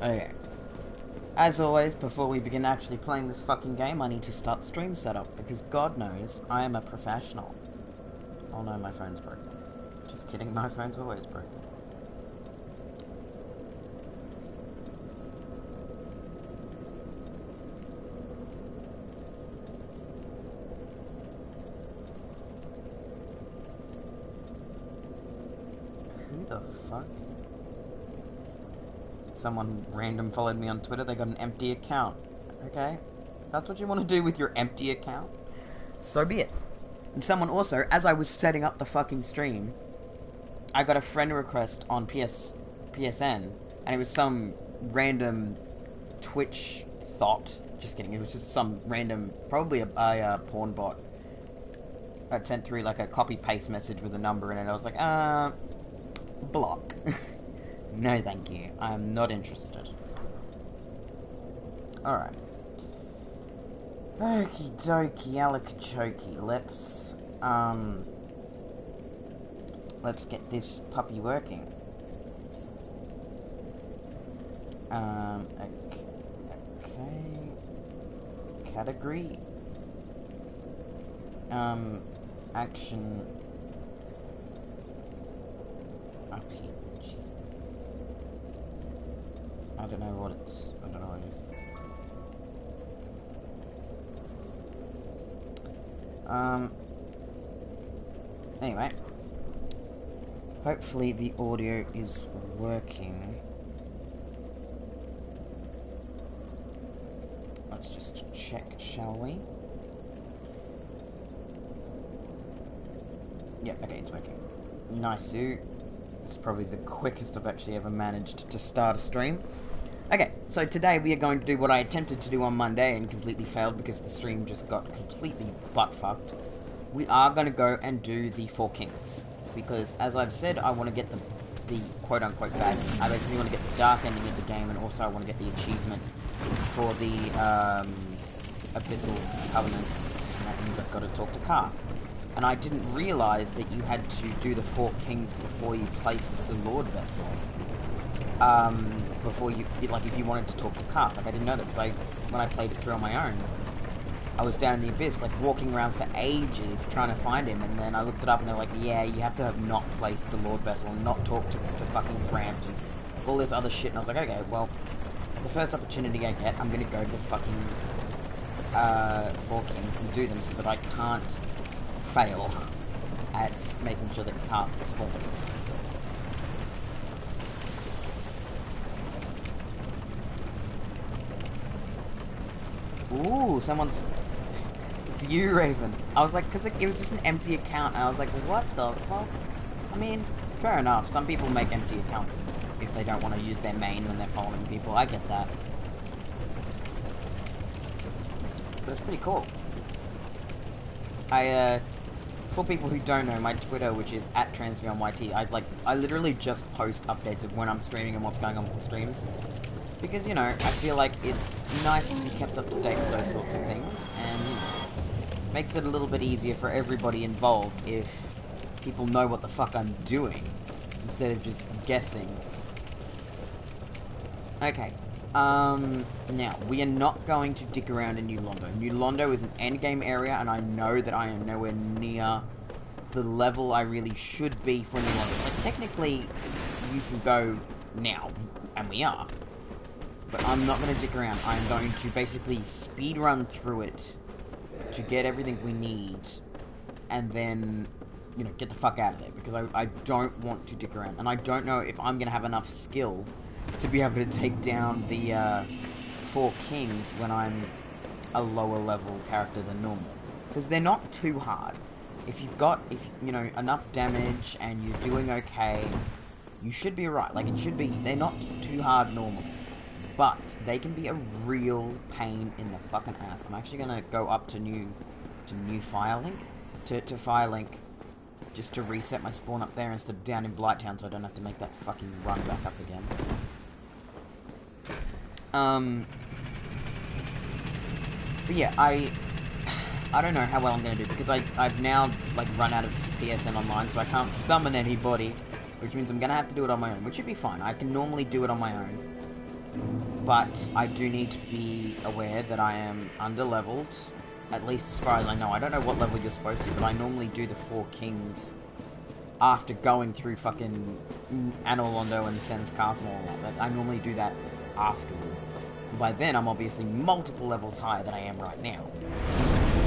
Okay. As always, before we begin actually playing this fucking game, I need to start the stream setup, because God knows I am a professional. Oh no, my phone's broken. Just kidding, my phone's always broken. Who the fuck? Someone random followed me on Twitter, they got an empty account. Okay? That's what you want to do with your empty account? So be it. And someone also, as I was setting up the fucking stream, I got a friend request on PSN, and it was some random Twitch thought. Just kidding, it was just some random, probably a porn bot. That sent through like a copy-paste message with a number in it. I was like, block. No thank you, I'm not interested. Alright. Okie dokie, alicachokie, let's get this puppy working. Okay. Category. Action. RPG. I don't know what it is. Anyway. Hopefully the audio is working. Let's just check, shall we? Yeah, okay, it's working. Nice-oo. This is probably the quickest I've actually ever managed to start a stream. Okay, so today we are going to do what I attempted to do on Monday and completely failed because the stream just got completely butt-fucked. We are going to go and do the Four Kings. Because, as I've said, I want to get the quote-unquote bad. I basically want to get the dark ending of the game, and also I want to get the achievement for the Abyssal Covenant. And that means I've got to talk to Karth. And I didn't realise that you had to do the Four Kings before you placed the Lord Vessel. Before you, like, if you wanted to talk to Karth. Like, I didn't know that, because when I played it through on my own, I was down in the Abyss, like, walking around for ages trying to find him, and then I looked it up, and they're like, yeah, you have to have not placed the Lord Vessel, and not talked to fucking Framped, and all this other shit, and I was like, okay, well, the first opportunity I get, I'm gonna go to the fucking, Four Kings and do them, so that I can't fail at making sure that Karth spawns. Ooh, someone's... It's you, Raven. I was like, because it was just an empty account, and I was like, what the fuck? I mean, fair enough. Some people make empty accounts if they don't want to use their main when they're following people. I get that. But it's pretty cool. For people who don't know, my Twitter, which is @TransbeyondYT, I literally just post updates of when I'm streaming and what's going on with the streams. Because, you know, I feel like it's nice to be kept up to date with those sorts of things, and makes it a little bit easier for everybody involved if people know what the fuck I'm doing, instead of just guessing. Okay, now, we are not going to dick around in New Londo. New Londo is an endgame area, and I know that I am nowhere near the level I really should be for New Londo. Like, technically, you can go now, and we are. But I'm not going to dick around. I'm going to basically speed run through it to get everything we need, and then, you know, get the fuck out of there, because I don't want to dick around, and I don't know if I'm going to have enough skill to be able to take down the Four Kings when I'm a lower level character than normal, because they're not too hard. If you know, enough damage and you're doing okay, you should be alright. Like, they're not too hard normally. But they can be a real pain in the fucking ass. I'm actually gonna go up to new Firelink, to Firelink, just to reset my spawn up there instead of down in Blighttown, so I don't have to make that fucking run back up again. But yeah, I don't know how well I'm gonna do, because I've now, like, run out of PSN Online, so I can't summon anybody which means I'm going to have to do it on my own, which should be fine. I can normally do it on my own. But I do need to be aware that I am under-leveled, at least as far as I know. I don't know what level you're supposed to, but I normally do the 4 kings after going through fucking Anor, Londo, and Sen's Castle and all that. I normally do that afterwards. And by then, I'm obviously multiple levels higher than I am right now.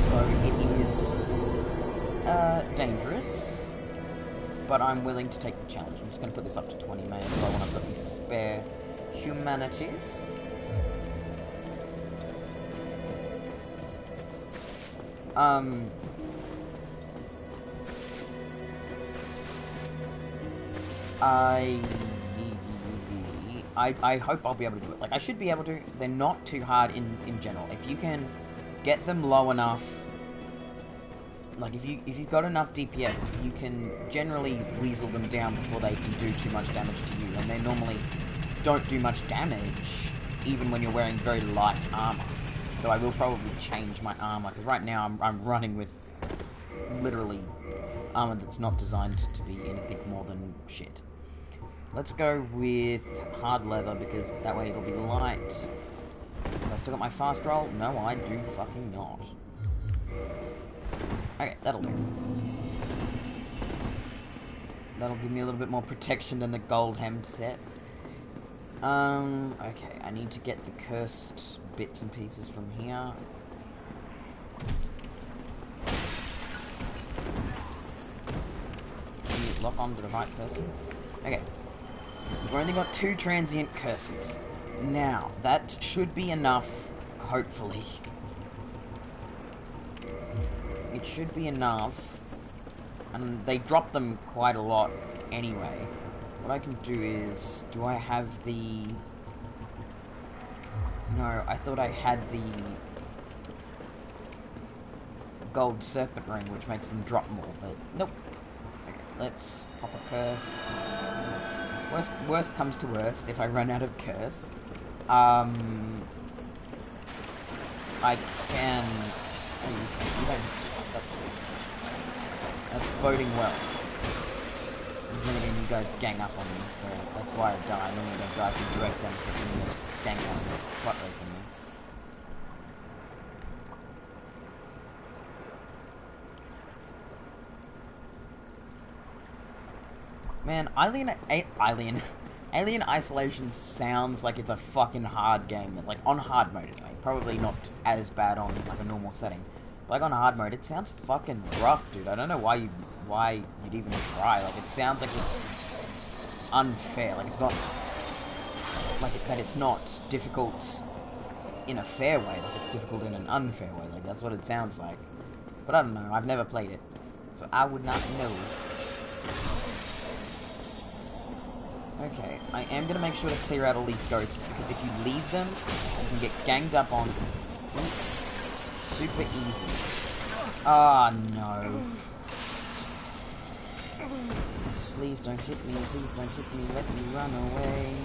So it is dangerous, but I'm willing to take the challenge. I'm just going to put this up to 20 man, so I want to put these spare humanities. I hope I'll be able to do it. Like, I should be able to. They're not too hard in general. If you can get them low enough, like, if you've got enough DPS, you can generally weasel them down before they can do too much damage to you. And they normally don't do much damage, even when you're wearing very light armor. So I will probably change my armor, because right now I'm running with literally armor that's not designed to be anything more than shit. Let's go with hard leather, because that way it'll be light. Have I still got my fast roll? No, I do fucking not. Okay, that'll do. That'll give me a little bit more protection than the gold hem set. Okay, I need to get the cursed bits and pieces from here. Can you lock onto the right person? Okay. We've only got 2 transient curses. Now, that should be enough, hopefully. It should be enough. And they drop them quite a lot anyway. What I can do is... Do I have the... No, I thought I had the... gold serpent ring, which makes them drop more, but... Nope. Okay, let's pop a curse. Worst comes to worst, if I run out of curse. I can... Oh, you don't need to. That's good. That's boding well. Limiting you guys gang up on me, so that's why I die. I normally don't die from direct damage, but when you gang up and butt raping me. Man, Alien Isolation sounds like it's a fucking hard game. Like, on hard mode anyway. Probably not as bad on, like, a normal setting. But, like, on hard mode, it sounds fucking rough, dude. I don't know why you'd even try. Like, it sounds like it's unfair. Like, it's not... Like, that it's not difficult in a fair way. Like, it's difficult in an unfair way. Like, that's what it sounds like. But I don't know. I've never played it. So I would not know. Okay, I am going to make sure to clear out all these ghosts, because if you leave them, you can get ganged up on super easy. Ah, no. Please don't hit me, please don't hit me, let me run away.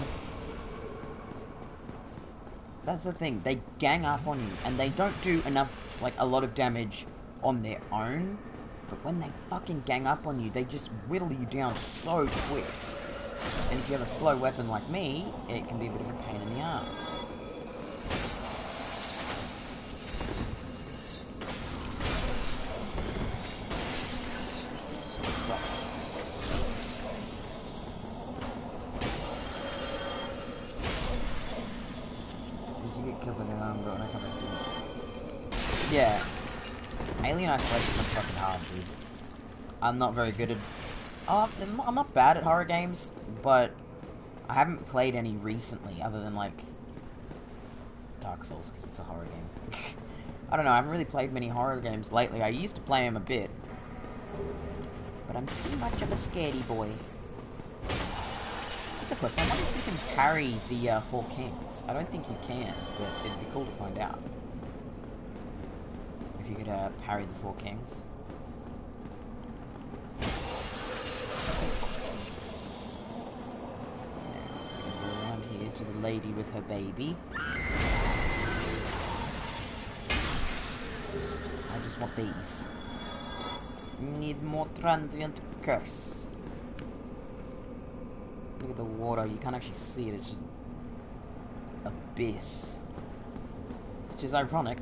That's the thing, they gang up on you, and they don't do enough, like, a lot of damage on their own, but when they fucking gang up on you, they just whittle you down so quick. And if you have a slow weapon like me, it can be a bit of a pain in the arse. Did you get killed by the alarm bro? Yeah. Alien Isolation is fucking hard, dude. I'm not very good at... I'm not bad at horror games, but I haven't played any recently, other than, like, Dark Souls, because it's a horror game. I don't know, I haven't really played many horror games lately. I used to play them a bit, but I'm too much of a scaredy boy. That's a question. I wonder if you can parry the 4 kings. I don't think you can, but it'd be cool to find out. If you could parry the 4 kings. To the lady with her baby. I just want these. Need more transient curse. at the water. You can't actually see it. It's just abyss. Which is ironic.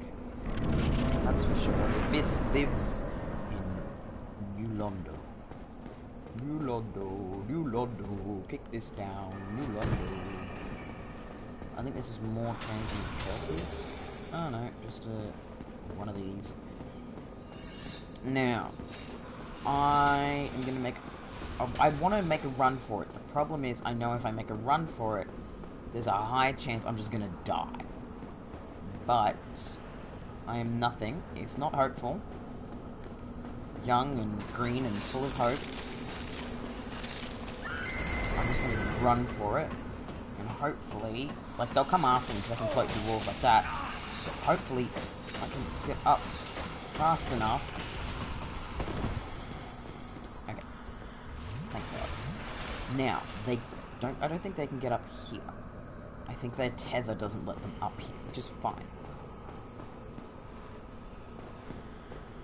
That's for sure. The abyss lives in New Londo. New Londo, New Londo. Kick this down. New Londo. I think this is more transient curses. Oh no, just one of these. Now, I am going to make... I want to make a run for it. The problem is, I know if I make a run for it, there's a high chance I'm just going to die. But, I am nothing, if not hopeful. Young and green and full of hope. I'm just going to run for it. And hopefully... Like, they'll come after me because I can float through walls like that. But hopefully, I can get up fast enough. Okay. Thank God. Now, I don't think they can get up here. I think their tether doesn't let them up here, which is fine.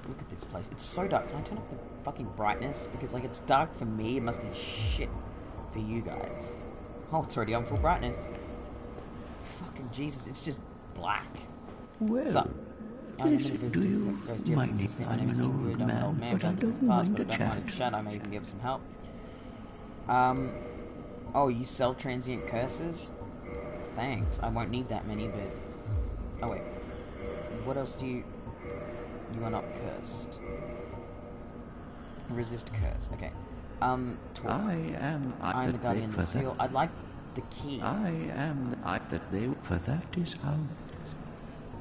Look at this place. It's so dark. Can I turn up the fucking brightness? Because, like, it's dark for me. It must be shit for you guys. Oh, it's already on full brightness. Fucking Jesus, it's just black. Well, so, listen, do you mind if I'm an old man, but I don't mind a chat. I may even give some help. Oh, you sell transient curses? Thanks. I won't need that many, but... Oh, wait. What else do you... You are not cursed. Resist curse. Okay. I'm the guardian of the seal. I'd like the key. I am the they for that is ours.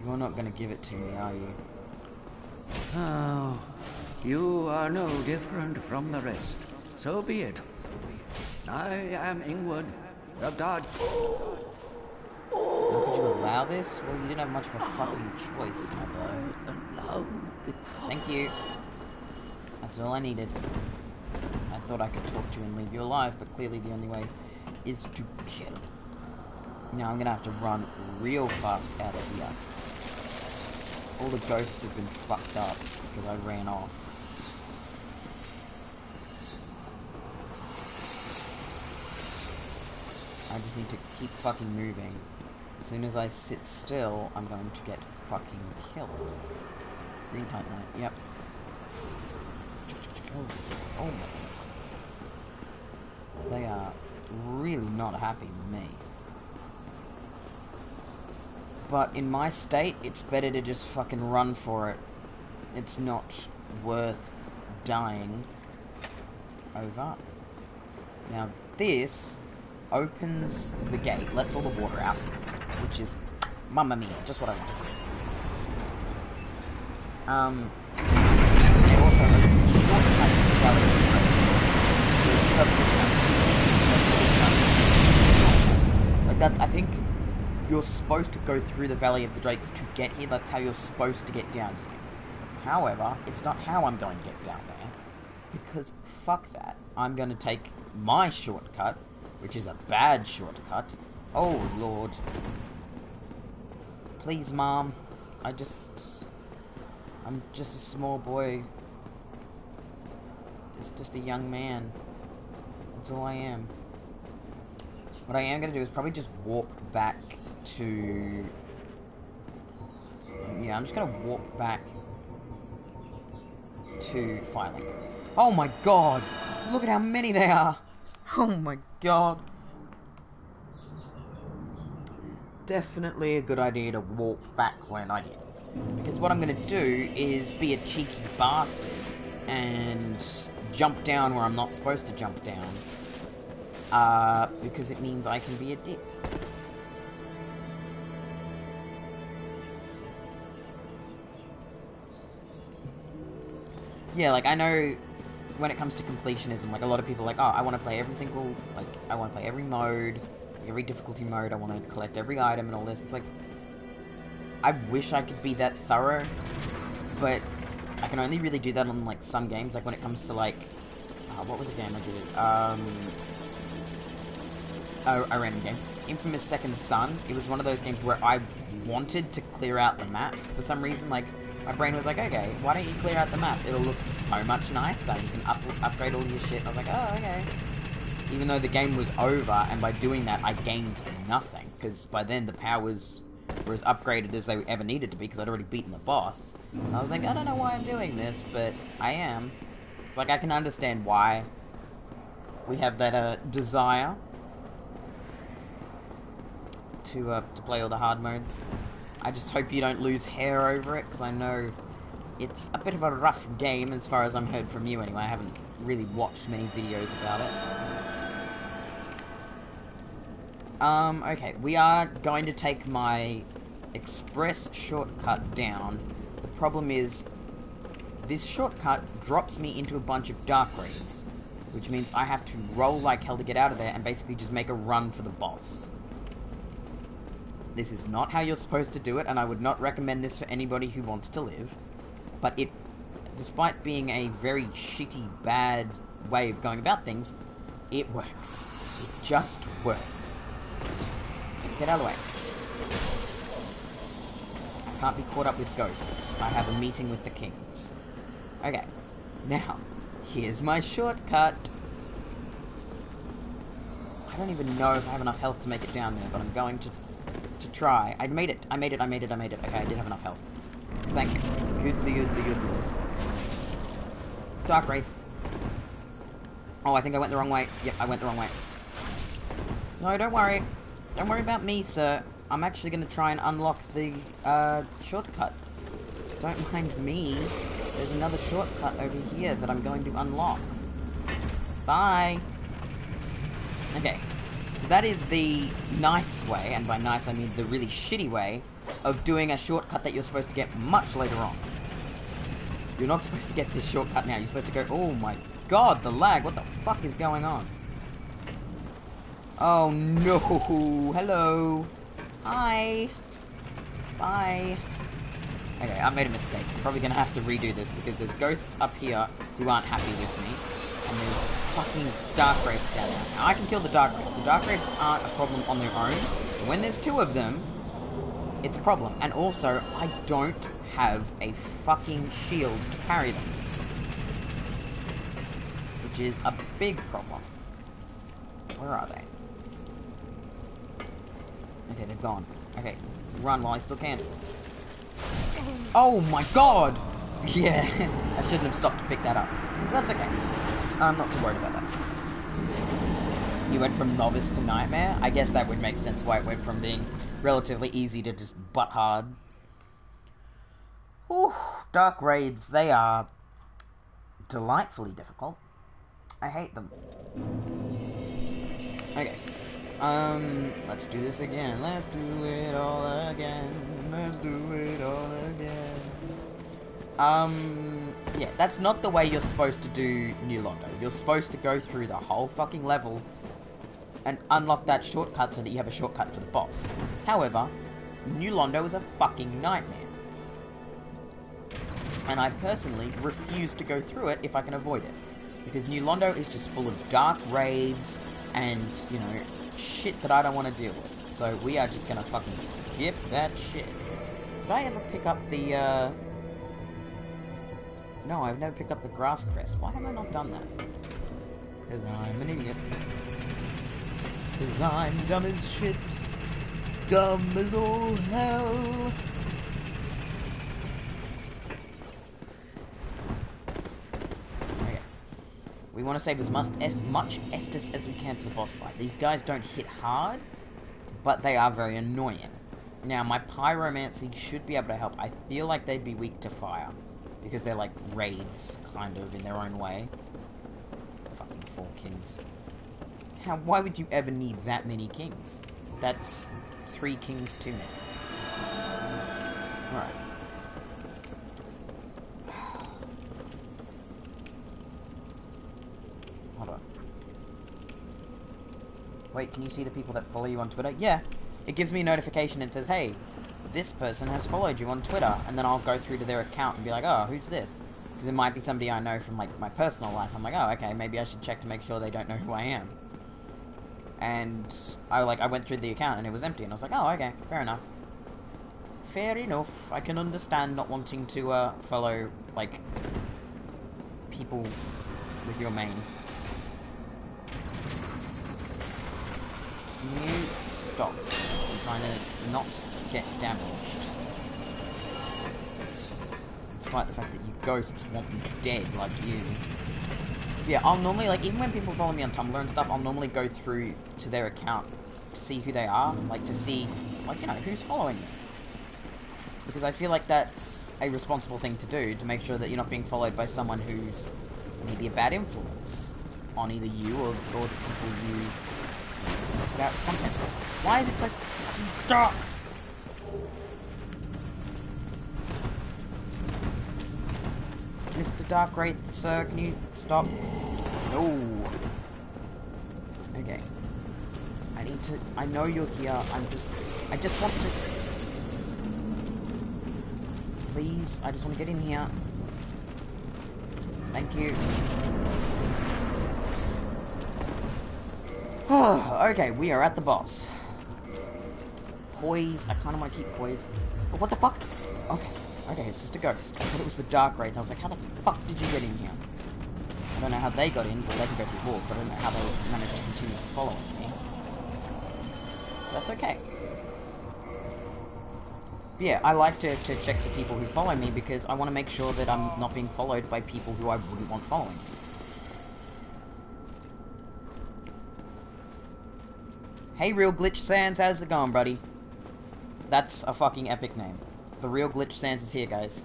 You're not going to give it to me, are you? Oh, you are no different from the rest. So be it. I am Ingwood, the god. How could you allow this? Well, you didn't have much of a fucking choice, my boy. Thank you. That's all I needed. I thought I could talk to you and leave you alive, but clearly the only way is to kill. Now I'm gonna have to run real fast out of here. All the ghosts have been fucked up because I ran off. I just need to keep fucking moving. As soon as I sit still, I'm going to get fucking killed. Green Titanite, yep. Oh my goodness. They are really not happy with me. But in my state, it's better to just fucking run for it. It's not worth dying over. Now this opens the gate, lets all the water out, which is, mamma mia, just what I want. It also opens a shortcut to the valley of the Drakes. Like that's, I think you're supposed to go through the Valley of the Drakes to get here. That's how you're supposed to get down here. However, it's not how I'm going to get down there. Because fuck that. I'm going to take my shortcut, which is a bad shortcut. Oh, Lord. Please, Mom. I'm just a small boy. Just a young man. That's all I am. What I am going to do is probably just walk back to... Yeah, I'm just going to walk back to Firelink. Oh my god! Look at how many there are! Oh my god. Definitely a good idea to walk back when I get. Because what I'm going to do is be a cheeky bastard and jump down where I'm not supposed to jump down. Because it means I can be a dick. Yeah, like, I know when it comes to completionism, like, a lot of people are like, oh, I want to play every single, like, I want to play every mode, every difficulty mode, I want to collect every item and all this. It's like, I wish I could be that thorough, but I can only really do that on, like, some games, like, when it comes to, like, what was the game I did? A random game. Infamous Second Son. It was one of those games where I wanted to clear out the map for some reason. Like, my brain was like, okay, why don't you clear out the map? It'll look so much nicer. You can upgrade all your shit. I was like, oh, okay. Even though the game was over, and by doing that I gained nothing, because by then the powers were as upgraded as they ever needed to be, because I'd already beaten the boss. And I was like, I don't know why I'm doing this, but I am. It's like, I can understand why we have that desire to play all the hard modes. I just hope you don't lose hair over it, because I know it's a bit of a rough game, as far as I'm heard from you anyway. I haven't really watched many videos about it. Okay, we are going to take my express shortcut down. The problem is, this shortcut drops me into a bunch of dark raids, which means I have to roll like hell to get out of there and basically just make a run for the boss. This is not how you're supposed to do it, and I would not recommend this for anybody who wants to live. But it, despite being a very shitty, bad way of going about things, it works. It just works. Get out of the way. I can't be caught up with ghosts. I have a meeting with the kings. Okay. Now, here's my shortcut. I don't even know if I have enough health to make it down there, but I'm going to try. I made it. Okay, I did have enough health. Thank goodness. Dark Wraith. Oh, I think I went the wrong way. Yep, I went the wrong way. No, don't worry. Don't worry about me, sir. I'm actually going to try and unlock the shortcut. Don't mind me. There's another shortcut over here that I'm going to unlock. Bye. Okay. So that is the nice way, and by nice I mean the really shitty way, of doing a shortcut that you're supposed to get much later on. You're not supposed to get this shortcut now. You're supposed to go, oh my god, the lag. What the fuck is going on? Oh no. Hello. Hi. Bye. Okay, I made a mistake. I'm probably going to have to redo this because there's ghosts up here who aren't happy with me. And there's fucking Dark Wraiths down there. Now, I can kill the Dark Wraiths. The Dark Wraiths aren't a problem on their own. But when there's two of them, it's a problem. And also, I don't have a fucking shield to carry them. Which is a big problem. Where are they? Okay, they've gone. Okay, run while I still can. Oh my god! Yeah, I shouldn't have stopped to pick that up. But that's okay. I'm not too worried about that. You went from novice to nightmare? I guess that would make sense why it went from being relatively easy to just butt hard. Ooh, dark raids, they are delightfully difficult. I hate them. Okay. Let's do this again. Let's do it all again. Let's do it all again. Yeah, that's not the way you're supposed to do New Londo. You're supposed to go through the whole fucking level and unlock that shortcut so that you have a shortcut for the boss. However, New Londo is a fucking nightmare. And I personally refuse to go through it if I can avoid it. Because New Londo is just full of dark raids and, you know, shit that I don't want to deal with. So we are just gonna fucking skip that shit. Did I ever pick up the, No, I've never picked up the grass crest. Why have I not done that? Because I'm an idiot. Because I'm dumb as shit. Dumb as all hell. Okay. We want to save as much Estus as we can for the boss fight. These guys don't hit hard, but they are very annoying. Now, my pyromancy should be able to help. I feel like they'd be weak to fire. Because they're like raids, kind of, in their own way. Fucking 4 kings. Why would you ever need that many kings? That's 3 kings too many. Alright. Hold on. Wait, can you see the people that follow you on Twitter? Yeah. It gives me a notification and says, hey, this person has followed you on Twitter, and then I'll go through to their account and be like, oh, who's this? Because it might be somebody I know from, like, my personal life. I'm like, oh, okay, maybe I should check to make sure they don't know who I am. And I went through the account and it was empty, and I was like, oh, okay, fair enough. Fair enough. I can understand not wanting to, follow, like, people with your main. Can you stop? I'm trying to not get damaged. Despite the fact that you ghosts want me dead, like you. Yeah, I'll normally, like, even when people follow me on Tumblr and stuff, I'll normally go through to their account to see who they are. Like, to see, like, you know, who's following me. Because I feel like that's a responsible thing to do, to make sure that you're not being followed by someone who's maybe a bad influence on either you or the people you put out content for. Why is it so fucking dark? Mr. Dark Wraith, sir, can you stop? No. Okay. I know you're here, I just want to... Please, I just want to get in here. Thank you. Okay, we are at the boss. Poise, I kind of want to keep poise. But what the fuck? Okay, it's just a ghost. I thought it was the Dark Wraith. I was like, how the fuck did you get in here? I don't know how they got in, but they can go through walls, but I don't know how they managed to continue following me. That's okay. But yeah, I like to check the people who follow me because I want to make sure that I'm not being followed by people who I wouldn't want following me. Hey, Real Glitch Sans, how's it going, buddy? That's a fucking epic name. The Real Glitch Sans is here, guys.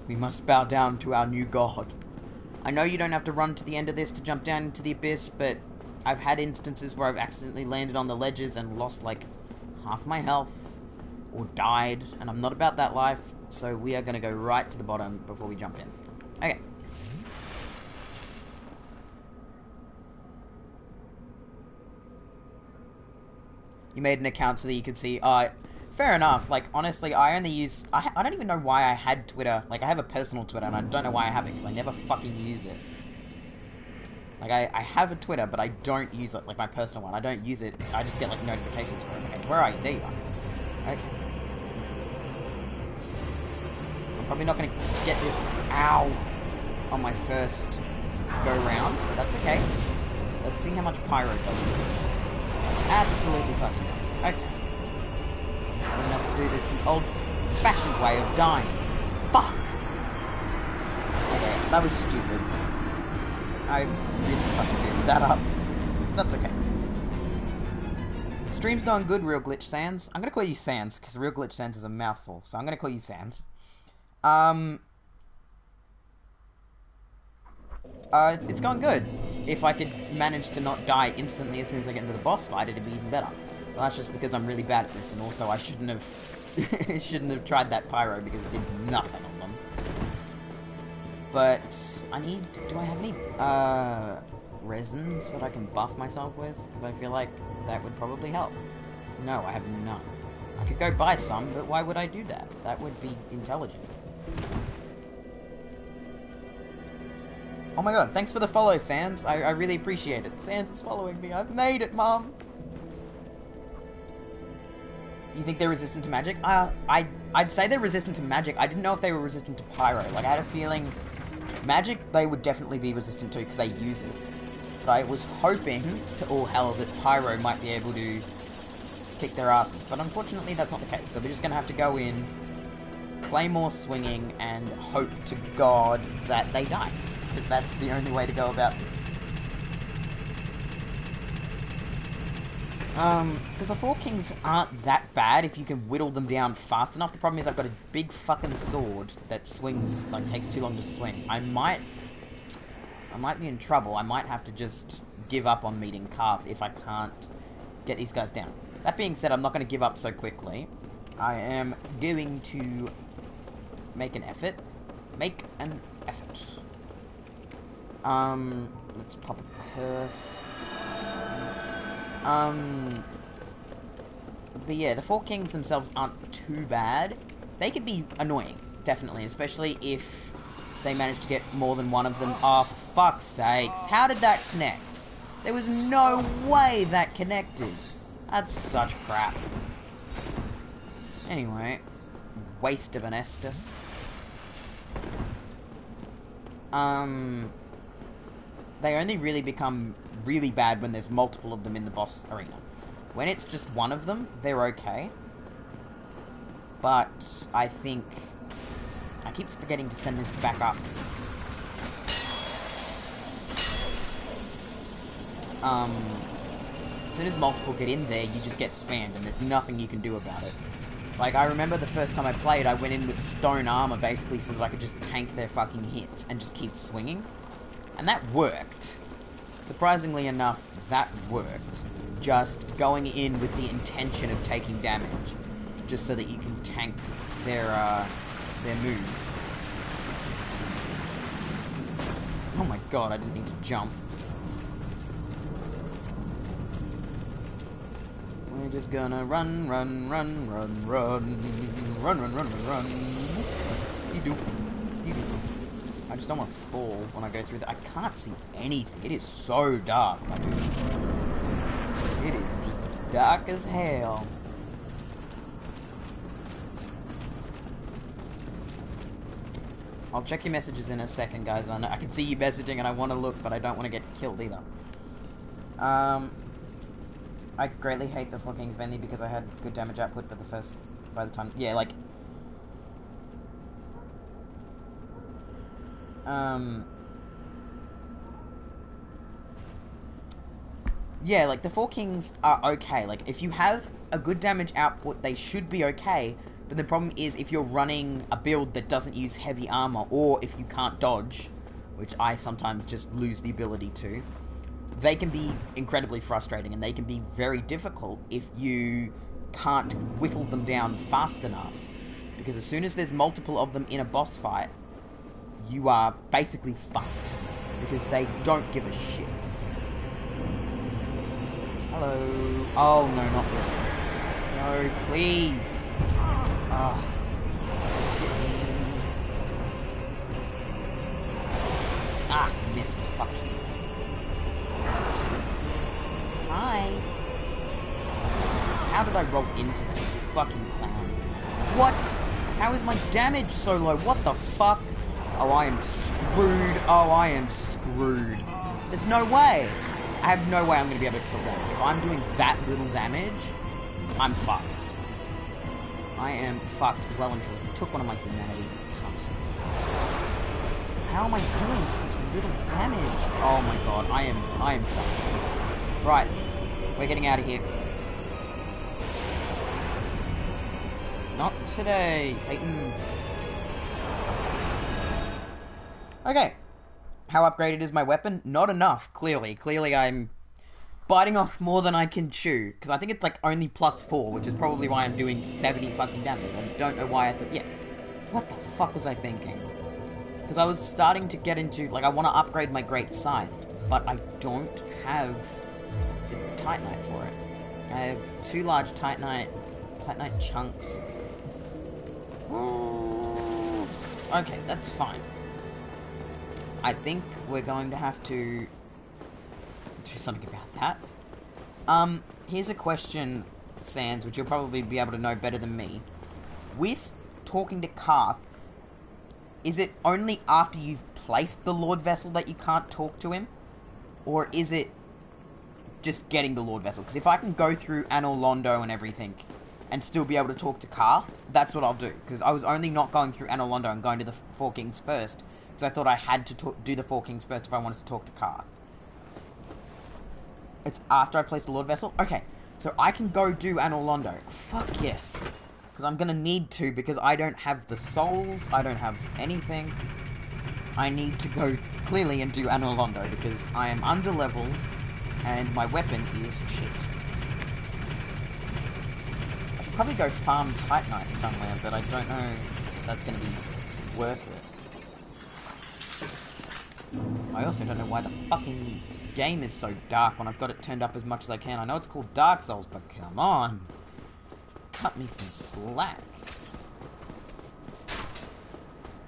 We must bow down to our new god. I know you don't have to run to the end of this to jump down into the abyss, but I've had instances where I've accidentally landed on the ledges and lost, like, half my health, or died, and I'm not about that life, so we are going to go right to the bottom before we jump in. Okay. You made an account so that you could see, fair enough. Like, honestly, I only use... I don't even know why I had Twitter. Like, I have a personal Twitter, and I don't know why I have it, because I never fucking use it. Like, I have a Twitter, but I don't use it, like, my personal one. I don't use it. I just get, like, notifications for it. Okay, where are you? There you are. Okay. I'm probably not going to get this, ow, on my first go-round, but that's okay. Let's see how much Pyro does to me. Absolutely fucking right. Okay. I'm gonna have to do this old-fashioned way of dying. Fuck! Okay, that was stupid. I really fucking goofed that up. That's okay. Stream's going good, Real Glitch Sans. I'm gonna call you Sans, because Real Glitch Sans is a mouthful, so I'm gonna call you Sans. It's going good. If I could manage to not die instantly as soon as I get into the boss fight, it'd be even better. Well, that's just because I'm really bad at this, and also I shouldn't have shouldn't have tried that pyro because it did nothing on them. But do I have any resins that I can buff myself with? Because I feel like that would probably help. No, I have none. I could go buy some, but why would I do that? That would be intelligent. Oh my god, thanks for the follow, Sans. I really appreciate it. Sans is following me. I've made it, Mom. You think they're resistant to magic? I'd say they're resistant to magic. I didn't know if they were resistant to pyro. Like, I had a feeling magic they would definitely be resistant to because they use it. But I was hoping to all hell that pyro might be able to kick their asses. But unfortunately, that's not the case. So we're just going to have to go in, claymore swinging, and hope to God that they die. Because that's the only way to go about this. Because the Four Kings aren't that bad if you can whittle them down fast enough. The problem is I've got a big fucking sword that swings, like, takes too long to swing. I might be in trouble. I might have to just give up on meeting Carth if I can't get these guys down. That being said, I'm not going to give up so quickly. I am going to make an effort. Make an effort. Let's pop a curse. But yeah, the Four Kings themselves aren't too bad. They could be annoying, definitely, especially if they manage to get more than one of them. Oh, for fuck's sakes. How did that connect? There was no way that connected. That's such crap. Anyway, waste of an Estus. they only really become really bad when there's multiple of them in the boss arena. When it's just one of them, they're okay. But I think I keep forgetting to send this back up. As soon as multiple get in there, you just get spammed, and there's nothing you can do about it. Like, I remember the first time I played, I went in with stone armor, basically, so that I could just tank their fucking hits and just keep swinging. And that worked. Surprisingly enough, that worked. Just going in with the intention of taking damage, just so that you can tank their moves. Oh my god, I didn't need to jump. We're just gonna run. You do. I just don't want to fall when I go through that. I can't see anything. It is so dark, my dude. It is just dark as hell. I'll check your messages in a second, guys. I can see you messaging and I want to look, but I don't want to get killed either. I greatly hate the 4 Kings mainly because I had good damage output, but by the time... Yeah, like... Yeah, like, the 4 Kings are okay. Like, if you have a good damage output, they should be okay. But the problem is if you're running a build that doesn't use heavy armor, or if you can't dodge, which I sometimes just lose the ability to, they can be incredibly frustrating, and they can be very difficult if you can't whittle them down fast enough. Because as soon as there's multiple of them in a boss fight, you are basically fucked. Because they don't give a shit. Hello. Oh, no, not this. No, please. Ah. Ah, missed. Fuck you. Hi. How did I roll into this fucking clown? What? How is my damage so low? What the fuck? Oh, I am screwed. Oh, I am screwed. There's no way. I have no way I'm going to be able to kill them. If I'm doing that little damage, I'm fucked. I am fucked well and truly. He took one of my humanity. Cunt. How am I doing such little damage? Oh my god, I am fucked. Right, we're getting out of here. Not today, Satan. Okay. How upgraded is my weapon? Not enough, clearly. Clearly I'm biting off more than I can chew. Because I think it's like only +4, which is probably why I'm doing 70 fucking damage. I don't know why I thought... Yeah. What the fuck was I thinking? Because I was starting to get into... Like, I want to upgrade my Great Scythe. But I don't have the Titanite for it. I have 2 large Titanite chunks. Okay, that's fine. I think we're going to have to do something about that. Here's a question, Sans, which you'll probably be able to know better than me. With talking to Karth, is it only after you've placed the Lord Vessel that you can't talk to him? Or is it just getting the Lord Vessel? Because if I can go through Anor, Londo and everything and still be able to talk to Karth, that's what I'll do. Because I was only not going through Anor, Londo and going to the 4 Kings first. So I thought I had to do the 4 Kings first if I wanted to talk to Karth. It's after I place the Lord Vessel? Okay, so I can go do Anor Londo. Fuck yes. Because I'm going to need to, because I don't have the souls, I don't have anything. I need to go clearly and do Anor Londo, because I am under-leveled, and my weapon is shit. I should probably go farm Titanite somewhere, but I don't know if that's going to be worth it. I also don't know why the fucking game is so dark when I've got it turned up as much as I can. I know it's called Dark Souls, but come on. Cut me some slack.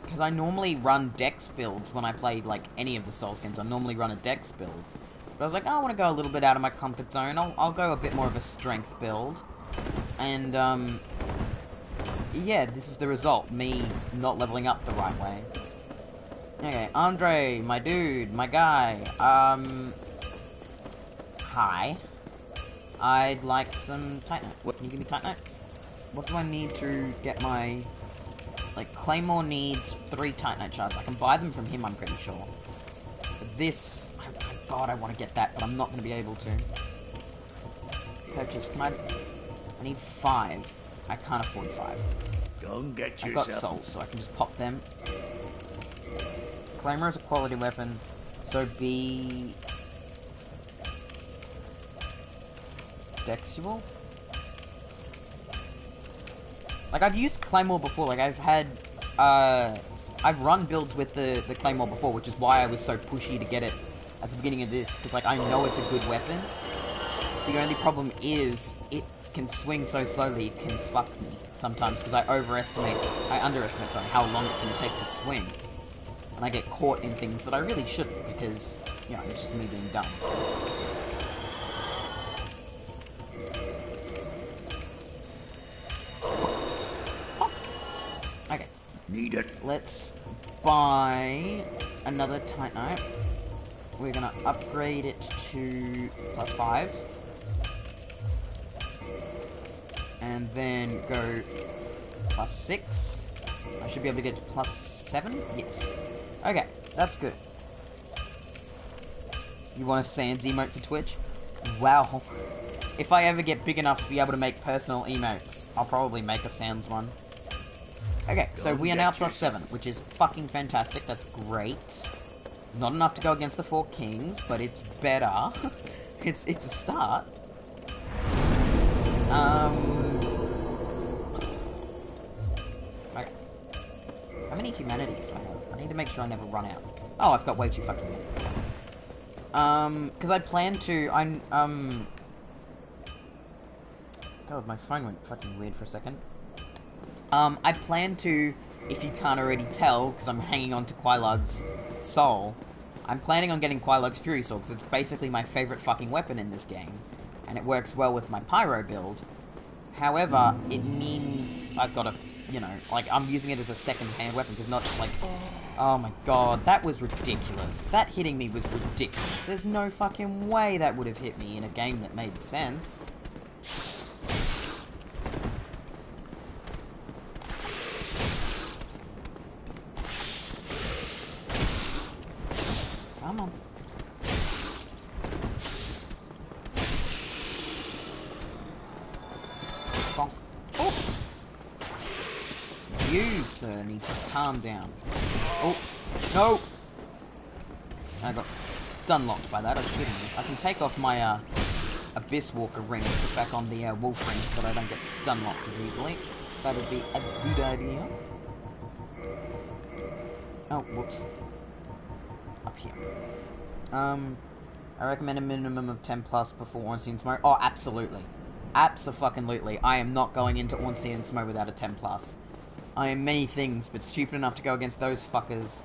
Because I normally run dex builds when I play, like, any of the Souls games. I normally run a dex build. But I was like, oh, I want to go a little bit out of my comfort zone. I'll go a bit more of a strength build. And, yeah, this is the result. Me not leveling up the right way. Okay, Andre, my dude, my guy. Hi. I'd like some Titanite. What, can you give me Titanite? What do I need to get my... Like, Claymore needs 3 Titanite shards. I can buy them from him, I'm pretty sure. But this... God, I want to get that, but I'm not going to be able to. Purchase, can I need 5. I can't afford 5. Go and get I've yourself. got souls, so I can just pop them. Claymore is a quality weapon, so be... Dexual? Like, I've used Claymore before, like, I've had, I've run builds with the Claymore before, which is why I was so pushy to get it at the beginning of this, because, like, I know it's a good weapon. The only problem is, it can swing so slowly, it can fuck me sometimes, because I underestimate, sorry, how long it's going to take to swing. And I get caught in things that I really shouldn't, because, you know, it's just me being dumb. Okay. Need it. Let's buy another Titanite. We're gonna upgrade it to +5. And then go +6. I should be able to get to +7? Yes. Okay, that's good. You want a Sans emote for Twitch? Wow. If I ever get big enough to be able to make personal emotes, I'll probably make a Sans one. Okay, so we are now +7, which is fucking fantastic. That's great. Not enough to go against the 4 kings, but it's better. it's a start. Okay. How many humanities do I have? I need to make sure I never run out. Oh, I've got way too fucking many. Because I plan to, God, my phone went fucking weird for a second. I plan to, if you can't already tell, because I'm hanging on to Quilug's soul, I'm planning on getting Quilug's Fury Sword, because it's basically my favourite fucking weapon in this game, and it works well with my Pyro build. However, it means I've got to, you know, like, I'm using it as a second-hand weapon, because not just like, oh my god, that was ridiculous. That hitting me was ridiculous. There's no fucking way that would have hit me in a game that made sense. Come on. Bonk. Oh! You, sir, need to calm down. Oh! No! I got stun locked by that, I shouldn't have. I can take off my, Abyss Walker ring and put back on the, Wolf ring so that I don't get stun locked as easily. That would be a good idea. Oh, whoops. Up here. I recommend a minimum of 10 plus before Ornstein Smoke. Oh, absolutely. Abso-fucking-lutely. I am not going into Ornstein and Smoke without a 10 plus. I am many things, but stupid enough to go against those fuckers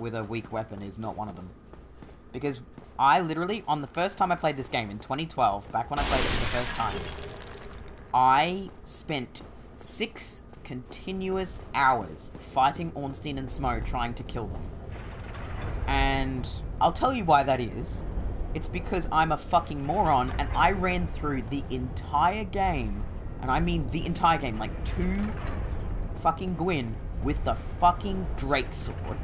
with a weak weapon is not one of them. Because I literally, on the first time I played this game in 2012, back when I played it for the first time, I spent 6 continuous hours fighting Ornstein and Smoke trying to kill them. And I'll tell you why that is. It's because I'm a fucking moron and I ran through the entire game, and I mean the entire game, like 2 fucking Gwyn with the fucking Drake sword.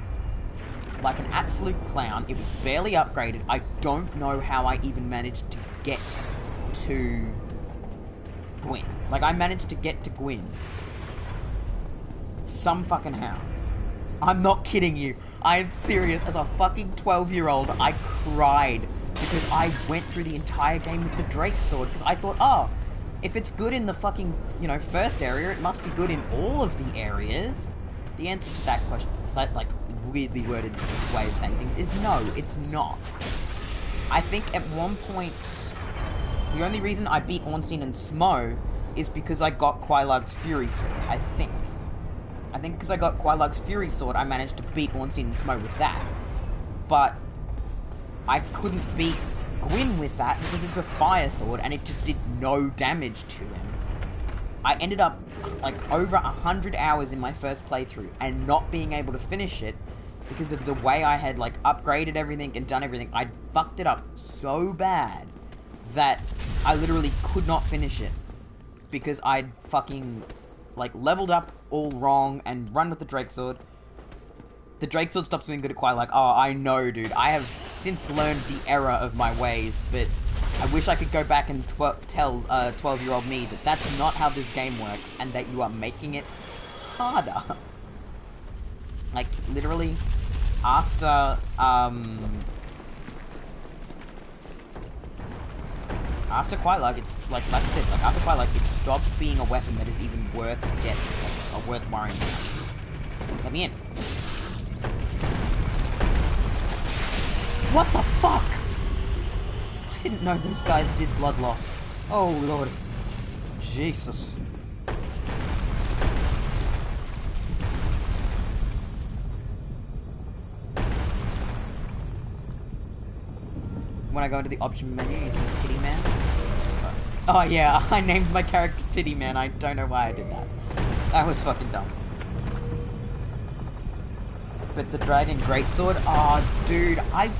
Like an absolute clown. It was barely upgraded. I don't know how I even managed to get to Gwyn. Like, I managed to get to Gwyn some fucking how. I'm not kidding you. I am serious. As a fucking 12-year-old, I cried because I went through the entire game with the Drake sword because I thought, oh, if it's good in the fucking, you know, first area, it must be good in all of the areas. The answer to that question, that, like, weirdly worded way of saying things, is no, it's not. I think at one point, the only reason I beat Ornstein and Smo is because I got Quilug's Fury Sword, I think. I think because I got Quilug's Fury Sword, I managed to beat Ornstein and Smo with that. But I couldn't beat Gwyn with that because it's a fire sword and it just did no damage to him. I ended up like over 100 hours in my first playthrough and not being able to finish it because of the way I had, like, upgraded everything and done everything. I'd fucked it up so bad that I literally could not finish it. Because I'd fucking, like, leveled up all wrong and run with the Drake Sword. The Drake Sword stops being good at quite, like, oh, I know, dude. I have since learned the error of my ways, but I wish I could go back and tell 12-year-old me that that's not how this game works, and that you are making it harder. Like, literally, after quite, like, it's, like I said, like, after quite, like, it stops being a weapon that is even worth getting, like, or worth worrying about. Let me in. What the fuck? I didn't know those guys did blood loss. Oh, Lord. Jesus. When I go into the option menu, you see Titty Man. Oh yeah, I named my character Titty Man. I don't know why I did that. That was fucking dumb. But the Dragon Greatsword, oh dude, I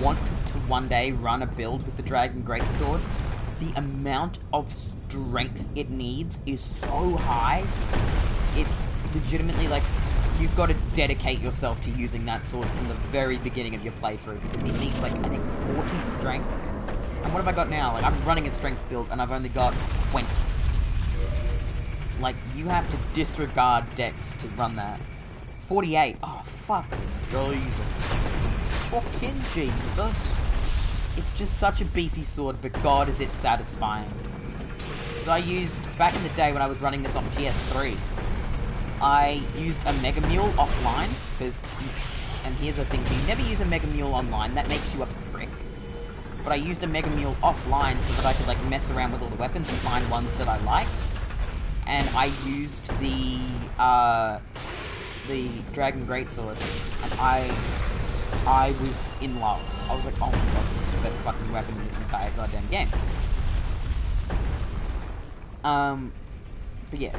want to one day run a build with the Dragon Greatsword. The amount of strength it needs is so high. It's legitimately like, you've got to dedicate yourself to using that sword from the very beginning of your playthrough, because it needs, like, I think 40 strength. And what have I got now? Like, I'm running a strength build, and I've only got 20. Like, you have to disregard dex to run that. 48. Oh, fuck. Jesus. Fucking Jesus. It's just such a beefy sword, but God, is it satisfying. So I used, back in the day when I was running this on PS3, I used a Mega Mule offline, because, and here's the thing, you never use a Mega Mule online, that makes you a prick. But I used a Mega Mule offline so that I could, like, mess around with all the weapons and find ones that I liked. And I used the Dragon Greatsword, and I was in love. I was like, oh my god, this is the best fucking weapon in this entire goddamn game. But yeah.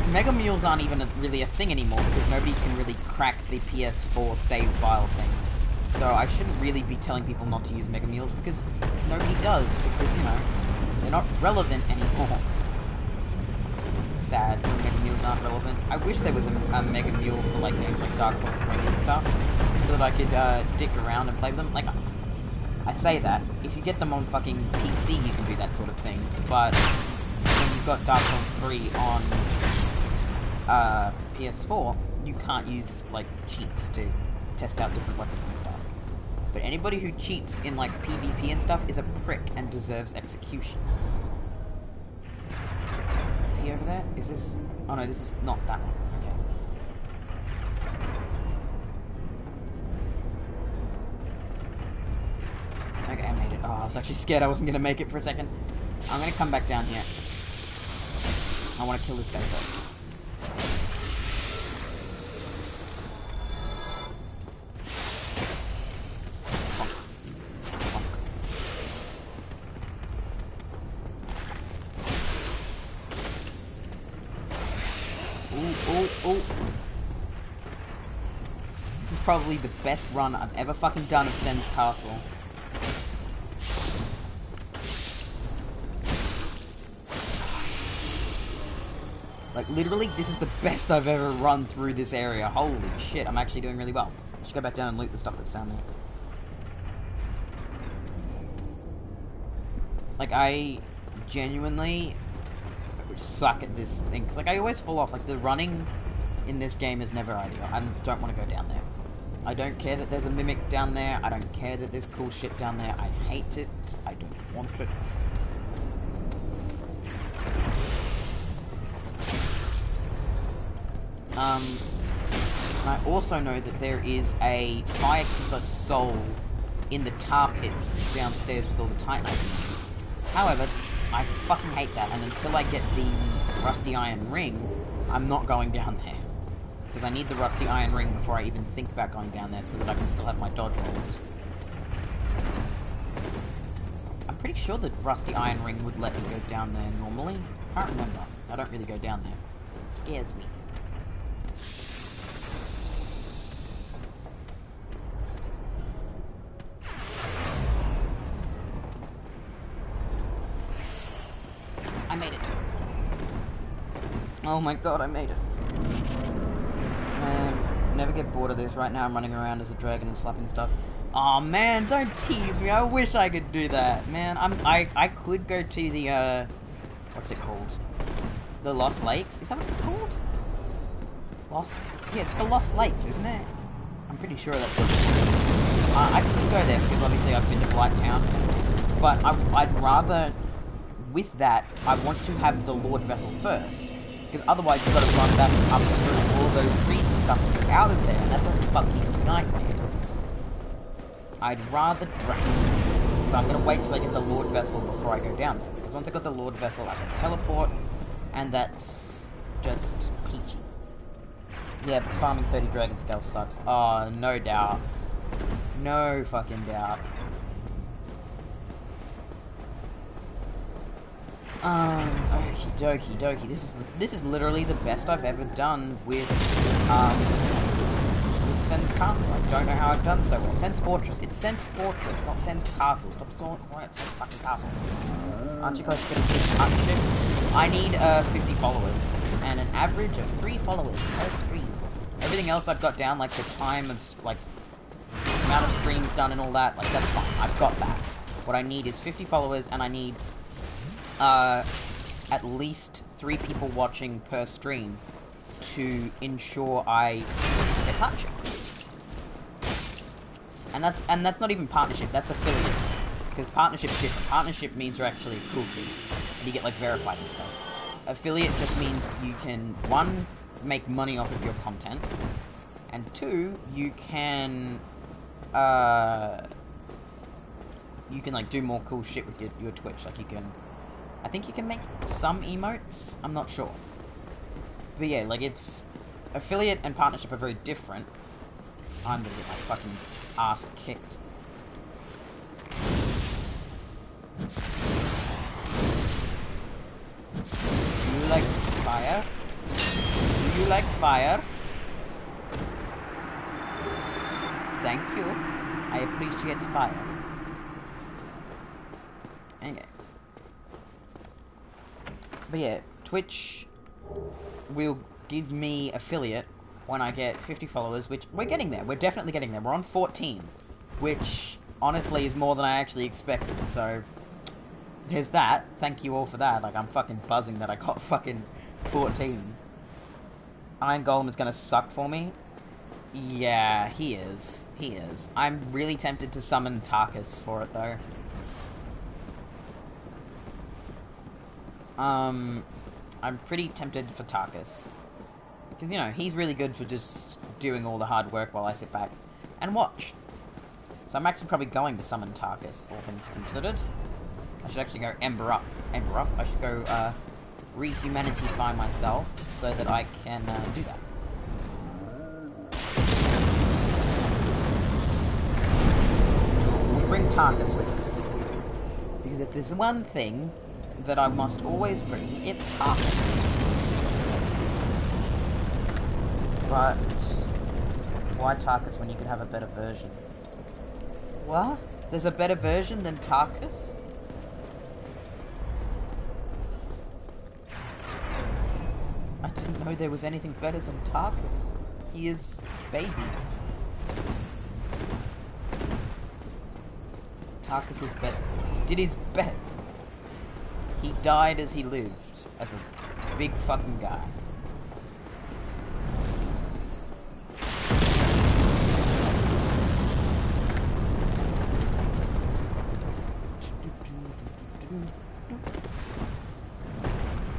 Mega Mules aren't even really a thing anymore, because nobody can really crack the PS4 save file thing. So I shouldn't really be telling people not to use Mega Mules, because nobody does, because, you know, they're not relevant anymore. Sad when Mega Mules aren't relevant. I wish there was a Mega Mule for, like, games like Dark Souls 3 and stuff, so that I could dick around and play them. Like, I say that, if you get them on fucking PC, you can do that sort of thing, but when you've got Dark Souls 3 on PS4, you can't use, like, cheats to test out different weapons and stuff. But anybody who cheats in, like, PvP and stuff is a prick and deserves execution. Is he over there? Is this... Oh no, this is not that one. Okay. Okay, I made it. Oh, I was actually scared I wasn't gonna make it for a second. I'm gonna come back down here. I want to kill this guy first. Ooh. This is probably the best run I've ever fucking done of Sen's Castle. Like, literally, this is the best I've ever run through this area. Holy shit, I'm actually doing really well. I should go back down and loot the stuff that's down there. Like, I genuinely suck at this thing, because, like, I always fall off. Like, the running in this game is never ideal. I don't want to go down there. I don't care that there's a mimic down there. I don't care that there's cool shit down there. I hate it. I don't want it. And I also know that there is a Firekeeper soul in the tar pits downstairs with all the Titanite. However, I fucking hate that, and until I get the Rusty Iron Ring, I'm not going down there. Because I need the Rusty Iron Ring before I even think about going down there, so that I can still have my dodge rolls. I'm pretty sure the Rusty Iron Ring would let me go down there normally. I can't remember. I don't really go down there. It scares me. Oh my god, I made it. Man, never get bored of this. Right now I'm running around as a dragon and slapping stuff. Oh man, don't tease me. I wish I could do that. Man, I could go to the what's it called? The Lost Lakes? Is that what it's called? Yeah, it's the Lost Lakes, isn't it? I'm pretty sure that's what it's called. I could go there because obviously I've been to Blight Town. But I'd rather, with that, I want to have the Lord Vessel first. Because otherwise you've got to run back up through all those trees and stuff to get out of there. And that's a fucking nightmare. I'd rather drag. So I'm going to wait till I get the Lord Vessel before I go down there. Because once I got the Lord Vessel, I can teleport. And that's just peachy. Yeah, but farming 30 dragon scales sucks. Oh, no doubt. No fucking doubt. Okie dokie. This is literally the best I've ever done with Sen's Castle. I don't know how I've done so well. Sen's Fortress. It's Sen's Fortress, not Sen's Castle. Stop calling it Sen's fucking Castle. Aren't you close to getting 50 partnership? I need 50 followers and an average of 3 followers per stream. Everything else I've got down, like the time of like amount of streams done and all that, like that's fine. I've got that. What I need is 50 followers, and I need at least 3 people watching per stream to ensure I get partnership. And that's not even partnership, that's affiliate. Because partnership is different. Partnership means you're actually a cool kid. And you get like verified and stuff. Affiliate just means you can, 1, make money off of your content, and 2, you can like do more cool shit with your Twitch. Like you can, I think you can make some emotes, I'm not sure. But yeah, like it's, affiliate and partnership are very different. I'm gonna get my fucking ass kicked. You like fire? Do you like fire? Thank you. I appreciate fire. Okay. But yeah, Twitch will give me affiliate when I get 50 followers, which we're getting there. We're definitely getting there. We're on 14, which honestly is more than I actually expected. So there's that. Thank you all for that. Like, I'm fucking buzzing that I got fucking 14. Iron Golem is gonna suck for me. Yeah, he is. He is. I'm really tempted to summon Tarkus for it, though. I'm pretty tempted for Tarkus. Because, you know, he's really good for just doing all the hard work while I sit back and watch. So I'm actually probably going to summon Tarkus, all things considered. I should actually go Ember Up. Ember Up. I should go, re-humanity-fy myself so that I can, do that. We'll bring Tarkus with us. Because if there's one thing that I must always bring, it's Tarkus. But why Tarkus when you could have a better version? What? There's a better version than Tarkus? I didn't know there was anything better than Tarkus. He is baby. Tarkus is best. Did his best. He died as he lived, as a big fucking guy.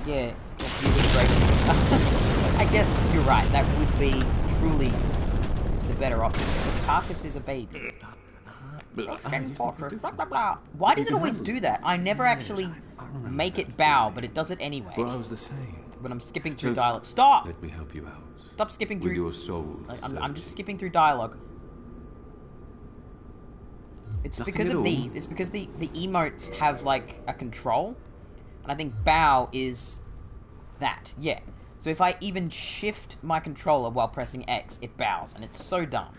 Yeah, just you would break. I guess you're right, that would be truly the better option. But Tarkus is a baby. Fortress, blah, blah, blah. Why does it always do that? I never actually make it bow, but it does it anyway. Well, I was the same. When I'm skipping through dialogue. Stop! Let me help you out. Stop skipping through. With your soul. Like, I'm just skipping through dialogue. It's Nothing because at of all. these. It's because the emotes have, like, a control. And I think bow is that. Yeah. So if I even shift my controller while pressing X, it bows. And it's so dumb.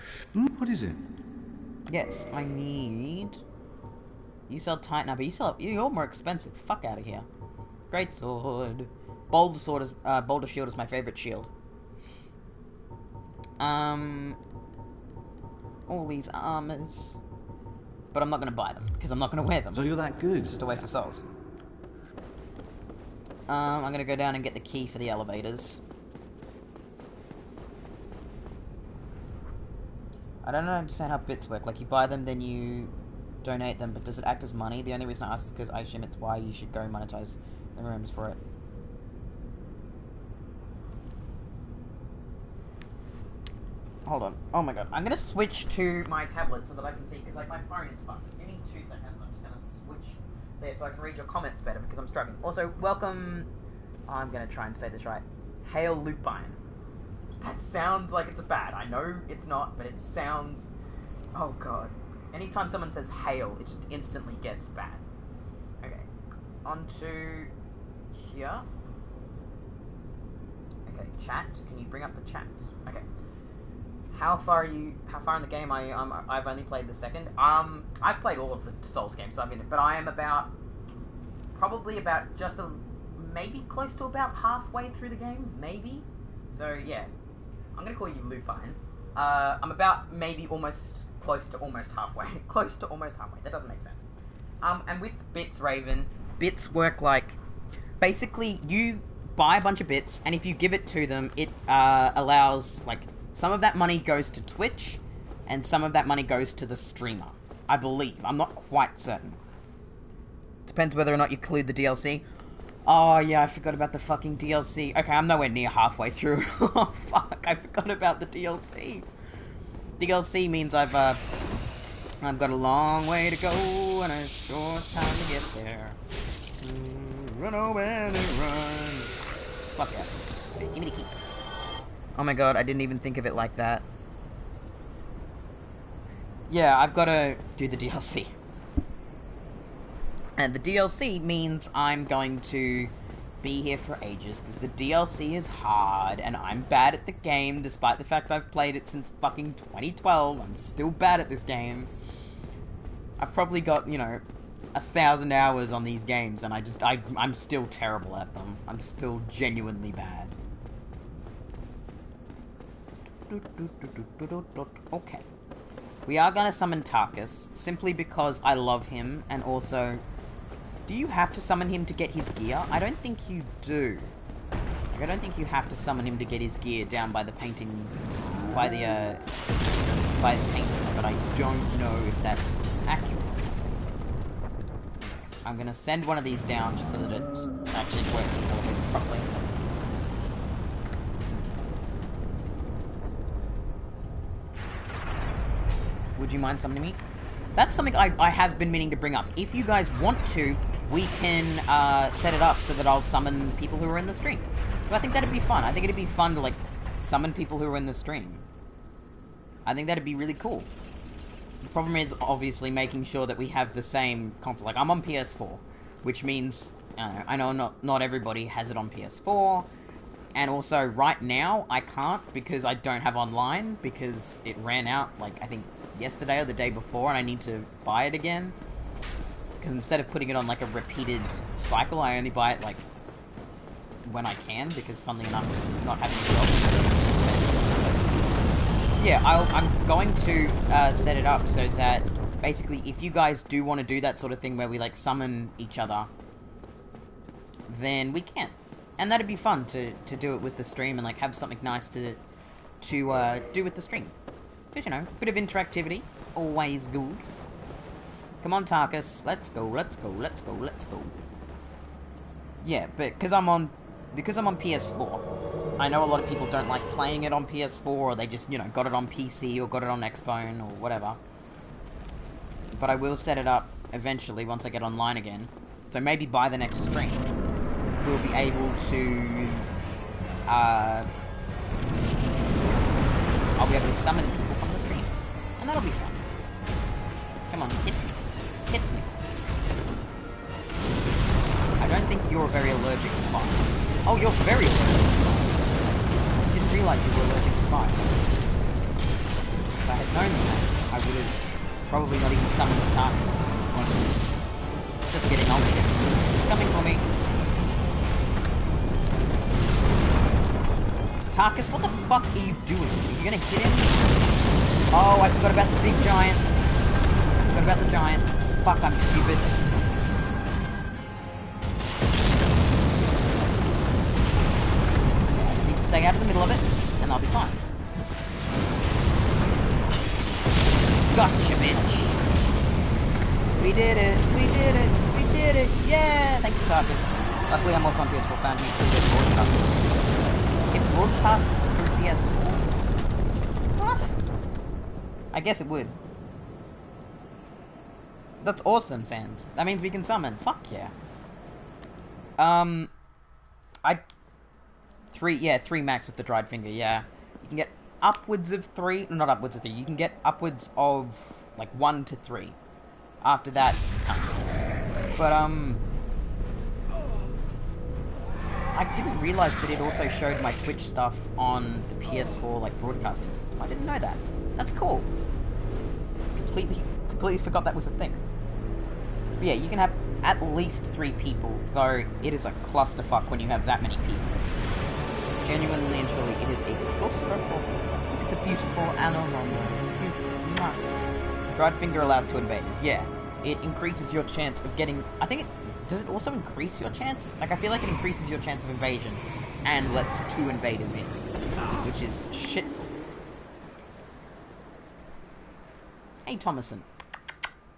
What is it? Yes, I need... You sell Titan, but you're more expensive. Fuck out of here. Great sword. Boulder Shield is my favorite shield. All these armors, but I'm not gonna buy them because I'm not gonna wear them. So you're that good? It's just a waste of souls. I'm gonna go down and get the key for the elevators. I don't understand how bits work. Like, you buy them, then you donate them, but does it act as money? The only reason I asked is because I assume it's why you should go monetize the rooms for it. Hold on. Oh my god. I'm gonna switch to my tablet so that I can see, because, like, my phone is fucked. Give me 2 seconds. I'm just gonna switch there so I can read your comments better, because I'm struggling. Also, welcome... I'm gonna try and say this right. Hail Lupine. That sounds like it's a bad. I know it's not, but it sounds... Oh god. Anytime someone says hail, it just instantly gets bad. Okay. On to... here. Okay, chat. Can you bring up the chat? Okay. How far in the game? I've only played the second. I've played all of the Souls games, so but I am probably about maybe close to about halfway through the game, maybe. So yeah, I'm gonna call you Lupine. I'm about maybe close to almost halfway. That doesn't make sense. And with bits, Raven, bits work like, basically you buy a bunch of bits, and if you give it to them, it allows, like, some of that money goes to Twitch, and some of that money goes to the streamer. I believe. I'm not quite certain. Depends whether or not you include the DLC. Oh, yeah, I forgot about the fucking DLC. Okay, I'm nowhere near halfway through. Oh, fuck, I forgot about the DLC. DLC means I've got a long way to go and a short time to get there. Run over and run. Fuck yeah. Give me the key. Oh my god, I didn't even think of it like that. Yeah, I've got to do the DLC. And the DLC means I'm going to be here for ages, because the DLC is hard, and I'm bad at the game, despite the fact I've played it since fucking 2012. I'm still bad at this game. I've probably got, 1,000 hours on these games, and I'm still terrible at them. I'm still genuinely bad. Okay. We are going to summon Tarkus, simply because I love him, and also... Do you have to summon him to get his gear? I don't think you do. Like, I don't think you have to summon him to get his gear down by the painting... By the painting, but I don't know if that's accurate. I'm going to send one of these down just so that it actually works properly. Would you mind summoning me? That's something I have been meaning to bring up. If you guys want to, we can set it up so that I'll summon people who are in the stream. Because I think that'd be fun. I think it'd be fun to, like, summon people who are in the stream. I think that'd be really cool. The problem is, obviously, making sure that we have the same console. Like, I'm on PS4, which means, I know not everybody has it on PS4. And also, right now, I can't because I don't have online, because it ran out, like, I think yesterday or the day before, and I need to buy it again. Because instead of putting it on, like, a repeated cycle, I only buy it, like, when I can, because, funnily enough, not having a job. Yeah, I'm going to set it up so that, basically, if you guys do want to do that sort of thing where we, like, summon each other, then we can. And that'd be fun to do it with the stream and, like, have something nice to do with the stream. Because, a bit of interactivity, always good. Come on, Tarkus, let's go. Yeah, but because I'm on PS4, I know a lot of people don't like playing it on PS4, or they just, got it on PC or got it on Xbone or whatever. But I will set it up eventually once I get online again. So maybe by the next stream, we'll be able to, I'll be able to summon people from the stream. And that'll be fun. Come on, hit me. Hit me. I don't think you're very allergic to fire. Oh, you're very allergic to fire. I didn't realize you were allergic to fire. If I had known that, I would have probably not even summoned the targets. Just getting on with it. He's coming for me. Tarkus, what the fuck are you doing? Are you gonna hit him? Oh, I forgot about the big giant. Forgot about the giant. Fuck, I'm stupid. I just need to stay out of the middle of it, and I'll be fine. Gotcha, bitch. We did it. We did it. We did it. Yeah. Thanks, Tarkus. Luckily, I'm also on PS4 fan. It broadcasts through PS4? What? I guess it would. That's awesome, Sans. That means we can summon. Fuck yeah. Three max with the dried finger, yeah. You can get upwards of 3, not upwards of 3, you can get upwards of, like, 1 to 3. After that, but, I didn't realise that it also showed my Twitch stuff on the PS4, like, broadcasting system. I didn't know that. That's cool. Completely forgot that was a thing. But yeah, you can have at least 3 people, though it is a clusterfuck when you have that many people. Genuinely and truly, it is a clusterfuck. Look at the beautiful Anor Londo. Beautiful. Dried finger allows 2 invaders. Yeah, it increases your chance of getting. I think it does. It also increase your chance. Like, I feel like it increases your chance of invasion, and lets 2 invaders in, which is shit. Hey, Thomason.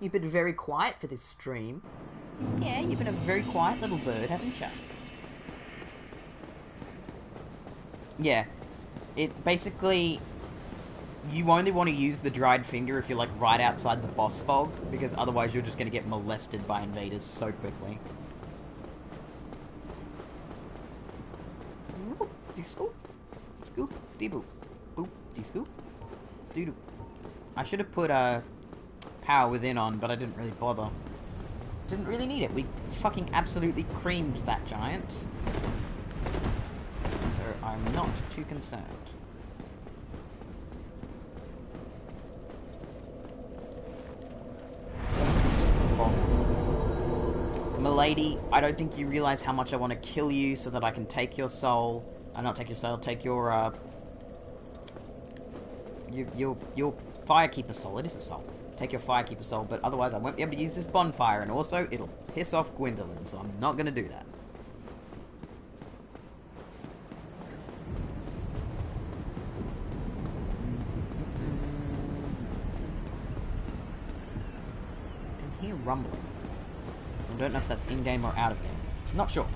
You've been very quiet for this stream. Yeah, you've been a very quiet little bird, haven't you? Yeah. It basically... You only want to use the dried finger if you're, like, right outside the boss fog, because otherwise you're just going to get molested by invaders so quickly. Scoop. Scoop. Dee-boop. Boop. Dee-scoop. Doo-doo. I should have put, Power Within on, but I didn't really bother. Didn't really need it. We fucking absolutely creamed that giant. So I'm not too concerned. Milady, I don't think you realize how much I want to kill you so that I can take your soul. Not take your soul, take your, your Firekeeper soul. It is a soul. Take your Firekeeper soul, but otherwise I won't be able to use this bonfire, and also it'll piss off Gwendolyn, so I'm not gonna do that. I can hear rumbling. I don't know if that's in-game or out of game. Not sure.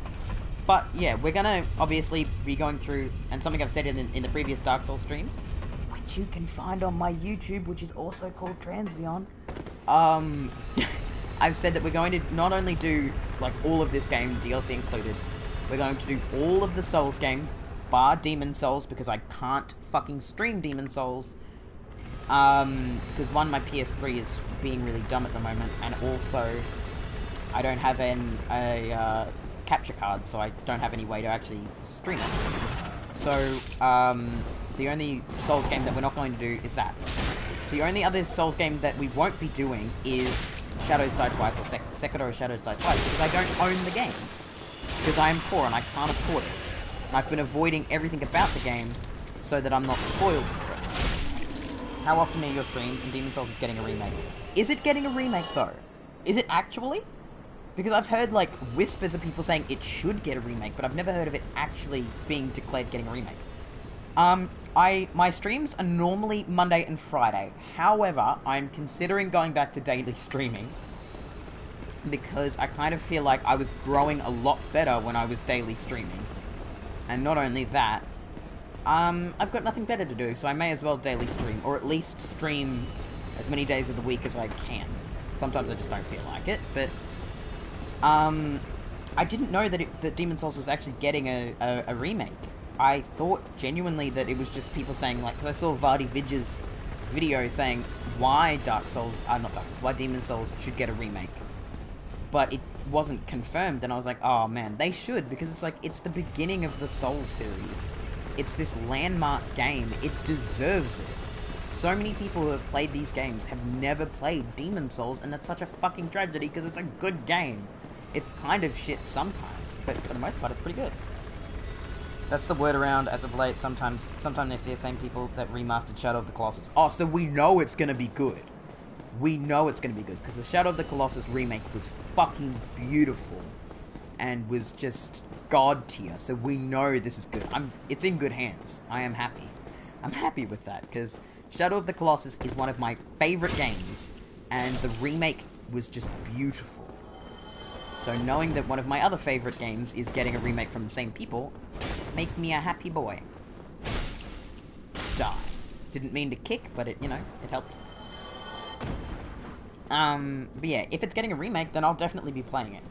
But yeah, we're gonna obviously be going through, and something I've said in the previous Dark Souls streams, which you can find on my YouTube, which is also called Transvion. I've said that we're going to not only do, like, all of this game, DLC included, we're going to do all of the Souls game, bar Demon Souls, because I can't fucking stream Demon Souls, because one, my PS3 is being really dumb at the moment, and also, I don't have a capture card, so I don't have any way to actually stream it. So, the only Souls game that we're not going to do is that. The only other Souls game that we won't be doing is Shadows Die Twice, or Sekiro Shadows Die Twice, because I don't own the game. Because I am poor and I can't afford it. And I've been avoiding everything about the game so that I'm not spoiled for it. How often are your streams and Demon Souls is getting a remake? Is it getting a remake though? Is it actually? Because I've heard, like, whispers of people saying it should get a remake, but I've never heard of it actually being declared getting a remake. My streams are normally Monday and Friday. However, I'm considering going back to daily streaming because I kind of feel like I was growing a lot better when I was daily streaming. And not only that, I've got nothing better to do, so I may as well daily stream, or at least stream as many days of the week as I can. Sometimes I just don't feel like it, but I didn't know that Demon Souls was actually getting a remake. I thought genuinely that it was just people saying, like, because I saw Vardy Vidge's video saying why why Demon Souls should get a remake. But it wasn't confirmed, and I was like, oh man, they should, because it's like, it's the beginning of the Souls series. It's this landmark game. It deserves it. So many people who have played these games have never played Demon Souls, and that's such a fucking tragedy, because it's a good game. It's kind of shit sometimes, but for the most part, it's pretty good. That's the word around as of late. Sometime next year, same people that remastered Shadow of the Colossus. Oh, so we know it's gonna be good. We know it's gonna be good because the Shadow of the Colossus remake was fucking beautiful and was just god tier. So we know this is good. It's in good hands. I am happy. I'm happy with that because Shadow of the Colossus is one of my favorite games, and the remake was just beautiful. So knowing that one of my other favorite games is getting a remake from the same people, make me a happy boy. Die. Didn't mean to kick, but it, it helped. But yeah, if it's getting a remake, then I'll definitely be playing it.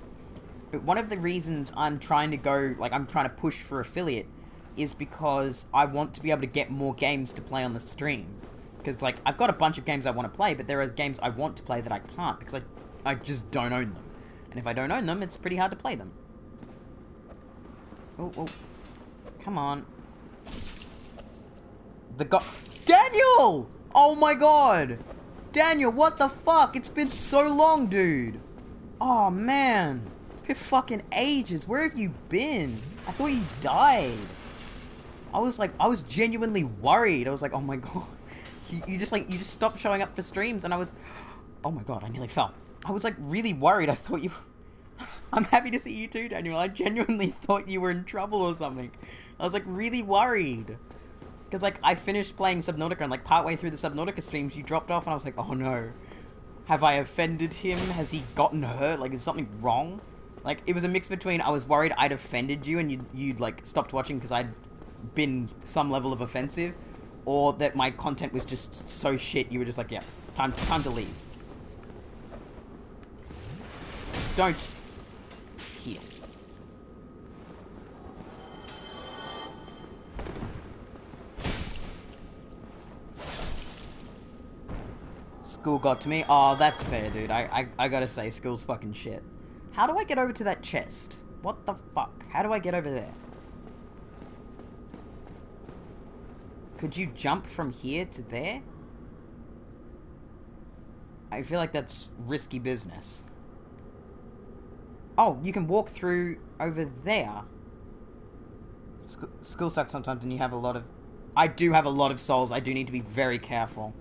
But one of the reasons I'm trying to push for affiliate is because I want to be able to get more games to play on the stream. Because, I've got a bunch of games I want to play, but there are games I want to play that I can't because I just don't own them. And if I don't own them, it's pretty hard to play them. Oh. Come on. Daniel! Oh my god! Daniel, what the fuck? It's been so long, dude. Oh, man. It's been fucking ages. Where have you been? I thought you died. I was genuinely worried. I was like, oh my god. You just stopped showing up for streams, and I was... Oh my god, I nearly fell. I was, really worried. I thought you... I'm happy to see you too, Daniel. I genuinely thought you were in trouble or something. I was, really worried. Because, I finished playing Subnautica, and, partway through the Subnautica streams, you dropped off, and I was like, oh no. Have I offended him? Has he gotten hurt? Is something wrong? It was a mix between I was worried I'd offended you, and you'd stopped watching because I'd been some level of offensive, or that my content was just so shit, you were just like, yeah, time to leave. Don't heal. School got to me. Oh, that's fair, dude. I gotta say, school's fucking shit. How do I get over to that chest? What the fuck? How do I get over there? Could you jump from here to there? I feel like that's risky business. Oh, you can walk through over there. School sucks sometimes and you have a lot of... I do have a lot of souls. I do need to be very careful.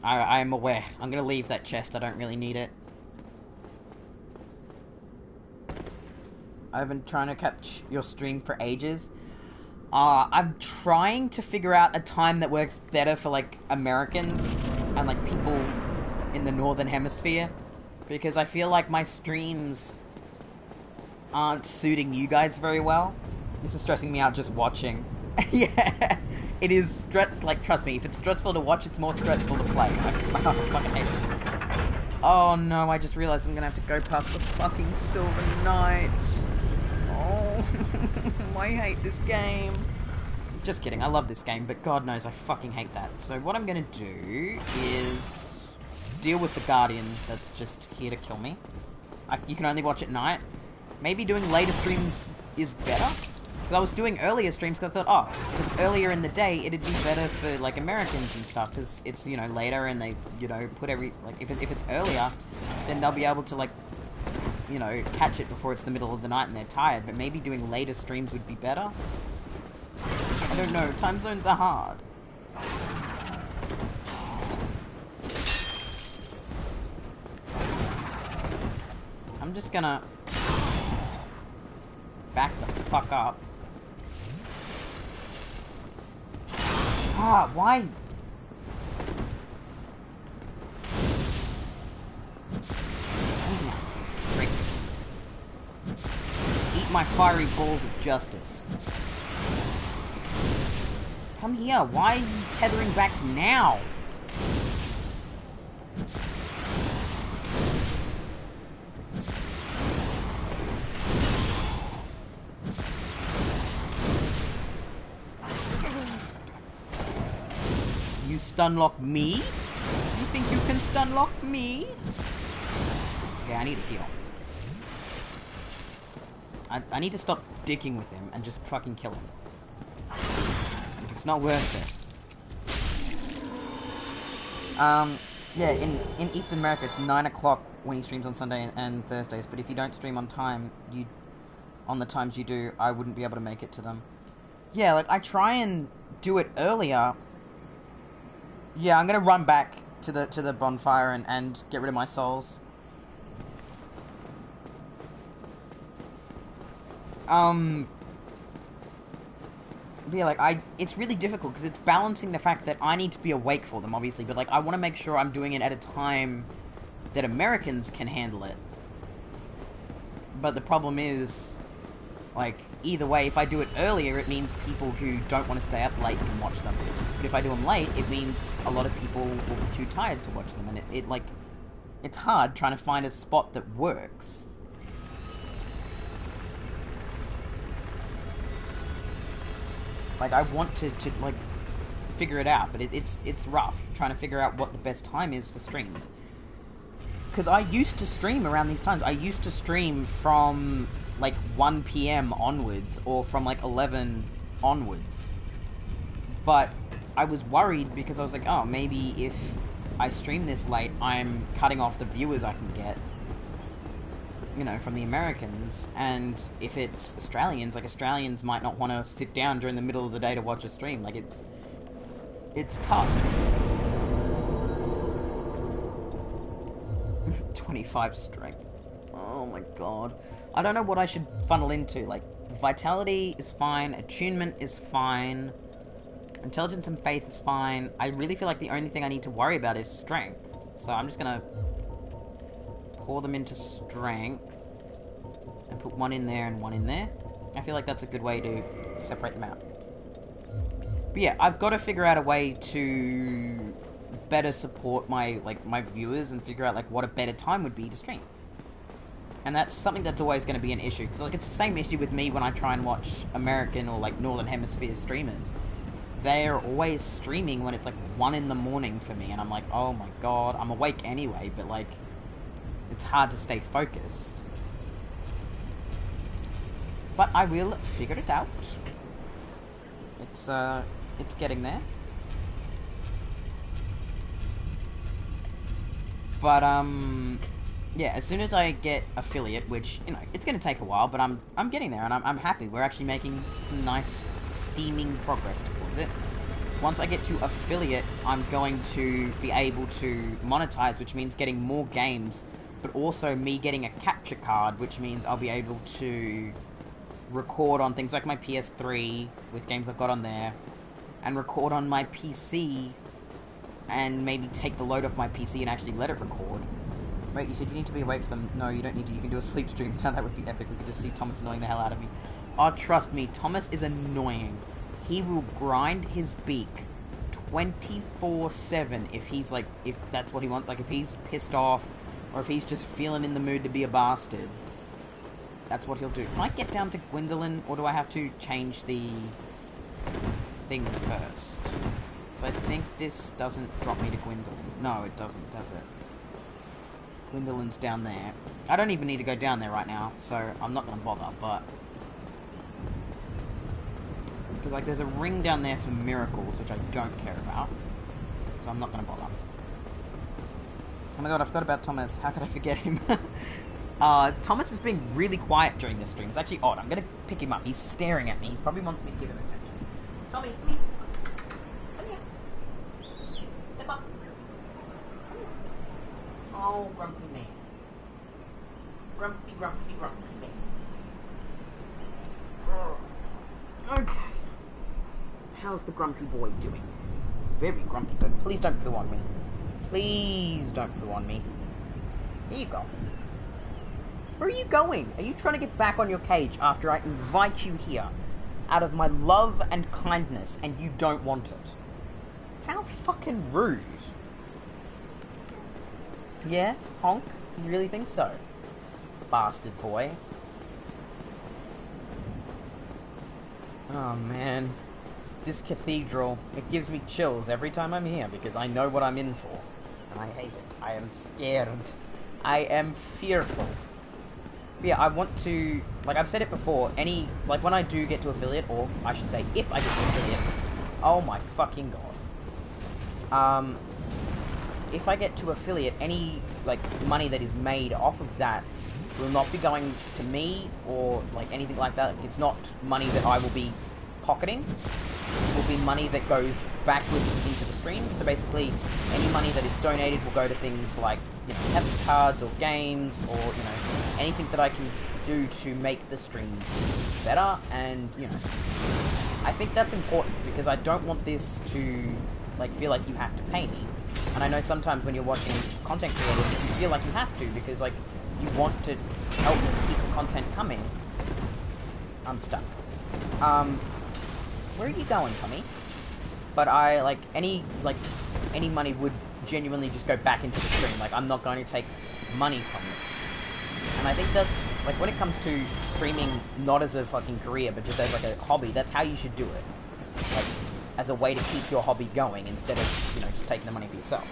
I am aware. I'm going to leave that chest. I don't really need it. I've been trying to catch your stream for ages. I'm trying to figure out a time that works better for, Americans and, people in the Northern Hemisphere. Because I feel like my streams aren't suiting you guys very well. This is stressing me out just watching. Yeah, it is trust me, if it's stressful to watch, it's more stressful to play. I fucking hate it. Oh no, I just realized I'm gonna have to go past the fucking Silver Knight. Oh, I hate this game. Just kidding, I love this game, but God knows I fucking hate that. So what I'm gonna do is deal with the Guardian that's just here to kill me. You can only watch at night. Maybe doing later streams is better. Because I was doing earlier streams because I thought, oh, if it's earlier in the day, it'd be better for, Americans and stuff. Because it's, later and they, put if it's earlier, then they'll be able to, catch it before it's the middle of the night and they're tired. But maybe doing later streams would be better. I don't know. Time zones are hard. I'm just gonna back the fuck up. Ah, why? Frick. Eat my fiery balls of justice. Come here, why are you tethering back now? You stunlock me? You think you can stunlock me? Okay, I need to heal. I need to stop dicking with him and just fucking kill him. It's not worth it. Yeah, in East America it's 9 o'clock when he streams on Sunday and Thursdays, but if you don't stream on time, on the times you do, I wouldn't be able to make it to them. Yeah, like, I try and do it earlier. Yeah, I'm gonna run back to the bonfire and get rid of my souls. But yeah, like, it's really difficult, because it's balancing the fact that I need to be awake for them, obviously, but, like, I want to make sure I'm doing it at a time that Americans can handle it. But the problem is, like, either way, if I do it earlier, it means people who don't want to stay up late can watch them. But if I do them late, it means a lot of people will be too tired to watch them, and it like, it's hard trying to find a spot that works. Like, I want to like, figure it out, but it's rough trying to figure out what the best time is for streams. Because I used to stream around these times. I used to stream from, like, 1 PM onwards, or from, like, 11 onwards. But I was worried because I was like, oh, maybe if I stream this late, I'm cutting off the viewers I can get, you know, from the Americans. And if it's Australians, like, Australians might not want to sit down during the middle of the day to watch a stream. Like, it's tough. 25 strength. Oh my god. I don't know what I should funnel into. Like, vitality is fine, attunement is fine, intelligence and faith is fine. I really feel like the only thing I need to worry about is strength. So I'm just gonna pour them into strength and put one in there and one in there. I feel like that's a good way to separate them out. But yeah, I've got to figure out a way to better support my viewers and figure out, like, what a better time would be to stream. And that's something that's always going to be an issue, because, like, it's the same issue with me when I try and watch American or, like, Northern Hemisphere streamers. They're always streaming when it's, like, 1 in the morning for me, and I'm like, oh my god, I'm awake anyway, but, like, it's hard to stay focused. But I will figure it out. It's getting there. But, yeah, as soon as I get affiliate, which, you know, it's going to take a while, but I'm getting there, and I'm happy. We're actually making some nice, steaming progress towards it. Once I get to affiliate, I'm going to be able to monetize, which means getting more games, but also me getting a capture card, which means I'll be able to record on things like my PS3, with games I've got on there, and record on my PC, and maybe take the load off my PC and actually let it record. Wait, you said you need to be awake for them. No, you don't need to. You can do a sleep stream. Now that would be epic. We could just see Thomas annoying the hell out of me. Oh, trust me, Thomas is annoying. He will grind his beak 24/7 if he's like, if that's what he wants. Like, if he's pissed off, or if he's just feeling in the mood to be a bastard. That's what he'll do. Can I get down to Gwendolyn, or do I have to change the thing first? I think this doesn't drop me to Gwendolyn. No, it doesn't, does it? Gwendolyn's down there. I don't even need to go down there right now, so I'm not going to bother, but... because, like, there's a ring down there for miracles, which I don't care about, so I'm not going to bother. Oh my god, I forgot about Thomas. How could I forget him? Thomas has been really quiet during this stream. It's actually odd. I'm going to pick him up. He's staring at me. He probably wants me to give him attention. Tommy, come here. Step up. Oh, grumpy man. Grumpy, grumpy, grumpy man. Okay. How's the grumpy boy doing? Very grumpy, but please don't poo on me. Please don't poo on me. Here you go. Where are you going? Are you trying to get back on your cage after I invite you here out of my love and kindness and you don't want it? How fucking rude. Yeah, honk? You really think so? Bastard boy. Oh man. This cathedral, it gives me chills every time I'm here because I know what I'm in for. And I hate it. I am scared. I am fearful. But yeah, I want to, like I've said it before, like when I do get to affiliate, or I should say if I get to affiliate, oh my fucking god. If I get to affiliate, any, like, money that is made off of that will not be going to me, or, like, anything like that. It's not money that I will be pocketing will be money that goes backwards into the stream. So basically, any money that is donated will go to things like, you know, capture cards or games or, you know, anything that I can do to make the streams better. And, you know, I think that's important because I don't want this to, like, feel like you have to pay me. And I know sometimes when you're watching content creators, you feel like you have to because, like, you want to help keep the content coming. I'm stuck. Where are you going, Tommy? But I, like, any money would genuinely just go back into the stream. Like, I'm not going to take money from it. And I think that's, like, when it comes to streaming, not as a fucking career, but just as, like, a hobby, that's how you should do it. Like, as a way to keep your hobby going, instead of, you know, just taking the money for yourself.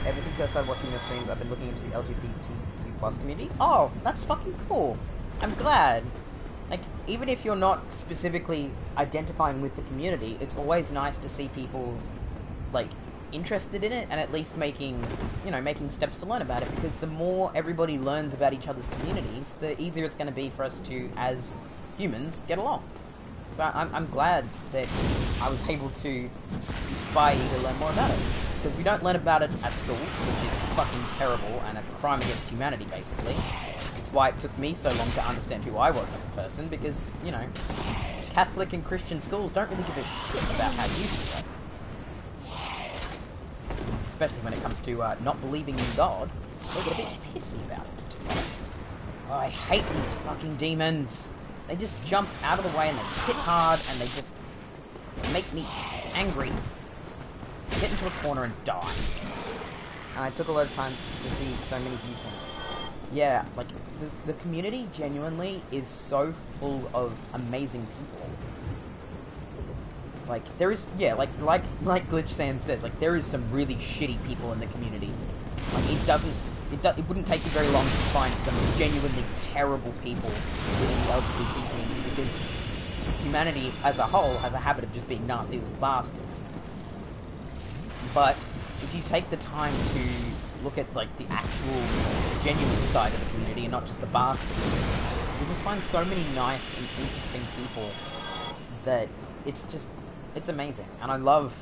Ever since I started watching your streams, I've been looking into the LGBTQ plus community. Oh, that's fucking cool. I'm glad. Like, even if you're not specifically identifying with the community, it's always nice to see people, like, interested in it, and at least making steps to learn about it, because the more everybody learns about each other's communities, the easier it's going to be for us to, as humans, get along. So I'm glad that I was able to inspire you to learn more about it. Because we don't learn about it at schools, which is fucking terrible and a crime against humanity, basically. It's why it took me so long to understand who I was as a person, because, you know, Catholic and Christian schools don't really give a shit about how you feel. Especially when it comes to not believing in God. They get a bit pissy about it, to be honest. Oh, I hate these fucking demons. They just jump out of the way and they hit hard and they just make me angry. Get into a corner and die. And I took a lot of time to see so many viewpoints. Yeah, like, the community genuinely is so full of amazing people. Like, there is, yeah, like Glitch Sand says, like, there is some really shitty people in the community. Like, it wouldn't take you very long to find some genuinely terrible people within the LGBT community, because humanity as a whole has a habit of just being nasty little bastards. But if you take the time to look at, like, the actual genuine side of the community and not just the bastards, you'll just find so many nice and interesting people that it's amazing. And I love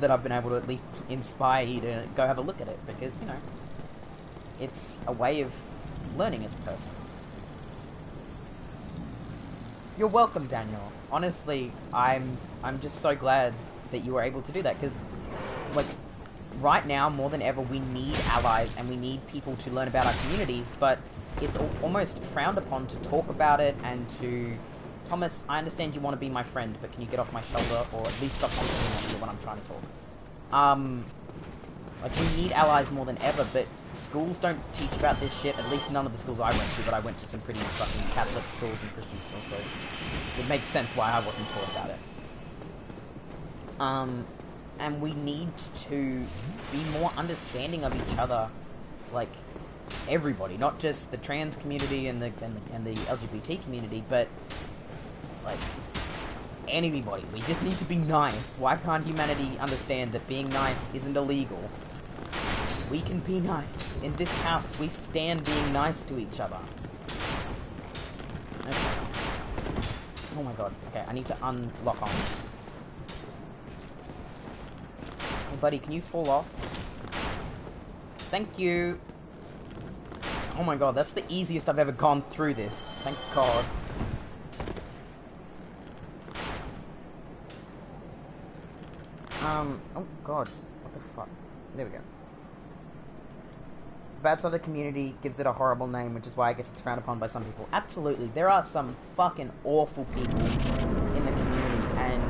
that I've been able to at least inspire you to go have a look at it, because, you know, it's a way of learning as a person. You're welcome, Daniel. Honestly, I'm just so glad that you were able to do that, because, like, right now, more than ever, we need allies and we need people to learn about our communities, but it's almost frowned upon to talk about it and to... Thomas, I understand you want to be my friend, but can you get off my shoulder, or at least stop honking at me when I'm trying to talk? Like, we need allies more than ever, but schools don't teach about this shit, at least none of the schools I went to, but I went to some pretty fucking Catholic schools and Christian schools, so it makes sense why I wasn't taught about it. And we need to be more understanding of each other, like, everybody, not just the trans community and the LGBT community, but, like, anybody. We just need to be nice. Why can't humanity understand that being nice isn't illegal? We can be nice. In this house, we stand being nice to each other. Okay. Oh my god. Okay, I need to unlock on this. Hey buddy, can you fall off? Thank you. Oh my god, that's the easiest I've ever gone through this. Thank god. Oh god. What the fuck? There we go. The bad side of the community gives it a horrible name, which is why I guess it's frowned upon by some people. Absolutely. There are some fucking awful people in the community, and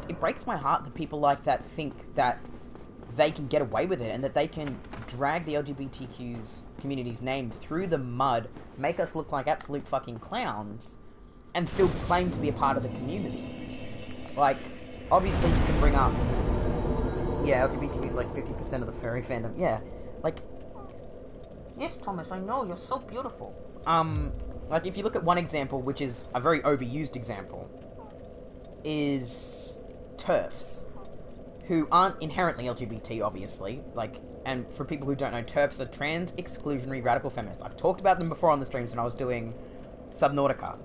it breaks my heart that people like that think that they can get away with it, and that they can drag the LGBTQ's community's name through the mud, make us look like absolute fucking clowns, and still claim to be a part of the community. Like, obviously you can bring up, yeah, LGBT, like 50% of the furry fandom, yeah, like, yes, Thomas, I know, you're so beautiful. Like, if you look at one example, which is a very overused example, is TERFs, who aren't inherently LGBT, obviously, like, and for people who don't know, TERFs are trans exclusionary radical feminists. I've talked about them before on the streams when I was doing Subnautica.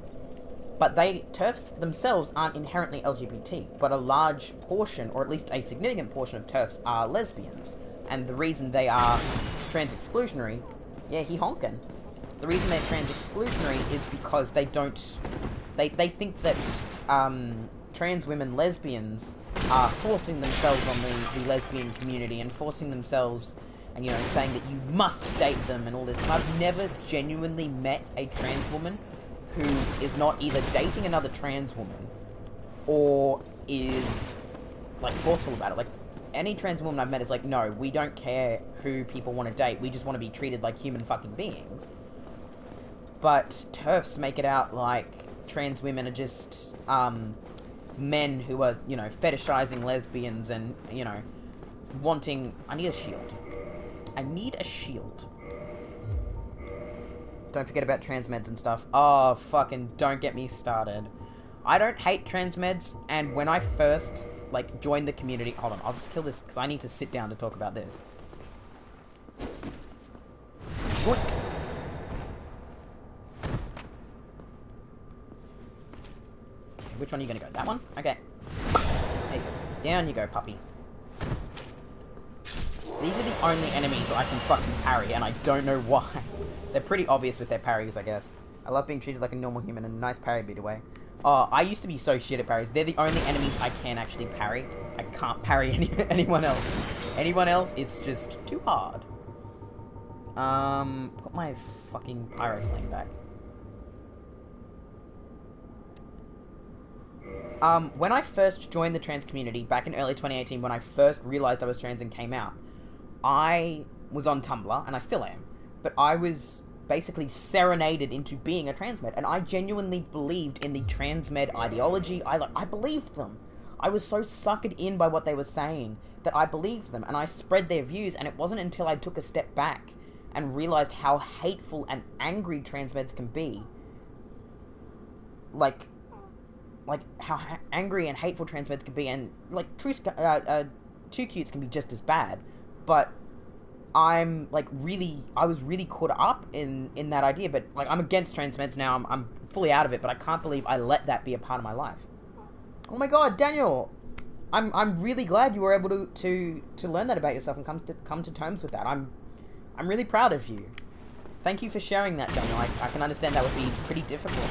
But TERFs themselves aren't inherently LGBT, but a large portion, or at least a significant portion of TERFs are lesbians. And the reason they are trans-exclusionary, yeah, he honkin'. The reason they're trans-exclusionary is because they don't... They think that trans women lesbians are forcing themselves on the lesbian community and forcing themselves, and, you know, saying that you must date them and all this. And I've never genuinely met a trans woman who is not either dating another trans woman or is, like, forceful about it. Like, any trans woman I've met is like, no, we don't care who people want to date, we just want to be treated like human fucking beings. But TERFs make it out like trans women are just, men who are, you know, fetishizing lesbians and, you know, wanting... I need a shield. I need a shield. Don't forget about trans meds and stuff. Oh, fucking don't get me started. I don't hate trans meds, and when I first, like, joined the community... Hold on, I'll just kill this, because I need to sit down to talk about this. What? Which one are you gonna go? That one? Okay. There you go. Down you go, puppy. These are the only enemies that I can fucking parry, and I don't know why. They're pretty obvious with their parries, I guess. I love being treated like a normal human, and a nice parry beat away. Oh, I used to be so shit at parries. They're the only enemies I can actually parry. I can't parry anyone else. Anyone else, it's just too hard. Put my fucking pyro flame back. When I first joined the trans community, back in early 2018, when I first realized I was trans and came out, I was on Tumblr, and I still am, but I was basically serenaded into being a transmed, and I genuinely believed in the transmed ideology. I believed them. I was so suckered in by what they were saying that I believed them, and I spread their views, and it wasn't until I took a step back and realized how hateful and angry transmeds can be, like how angry and hateful transmeds can be, and like too cutes can be just as bad, but I was really caught up in that idea. But like, I'm against trans meds now. I'm fully out of it, but I can't believe I let that be a part of my life. Oh my god, Daniel! I'm really glad you were able to learn that about yourself and come to terms with that. I'm really proud of you. Thank you for sharing that, Daniel. I can understand that would be pretty difficult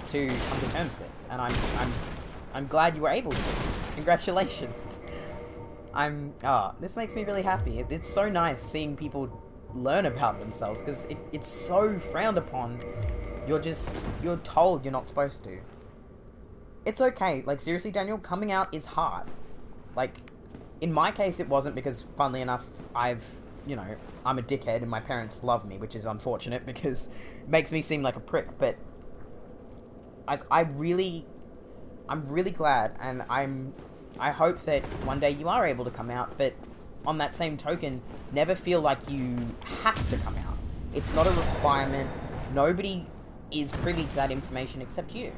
to come to terms with, and I'm glad you were able to. Congratulations. This makes me really happy. It's so nice seeing people learn about themselves, because it's so frowned upon. You're told you're not supposed to. It's okay. Like, seriously, Daniel, coming out is hard. Like, in my case, it wasn't, because, funnily enough, I'm a dickhead and my parents love me, which is unfortunate because it makes me seem like a prick, but I'm really glad, and I hope that one day you are able to come out, but on that same token, never feel like you have to come out. It's not a requirement. Nobody is privy to that information except you.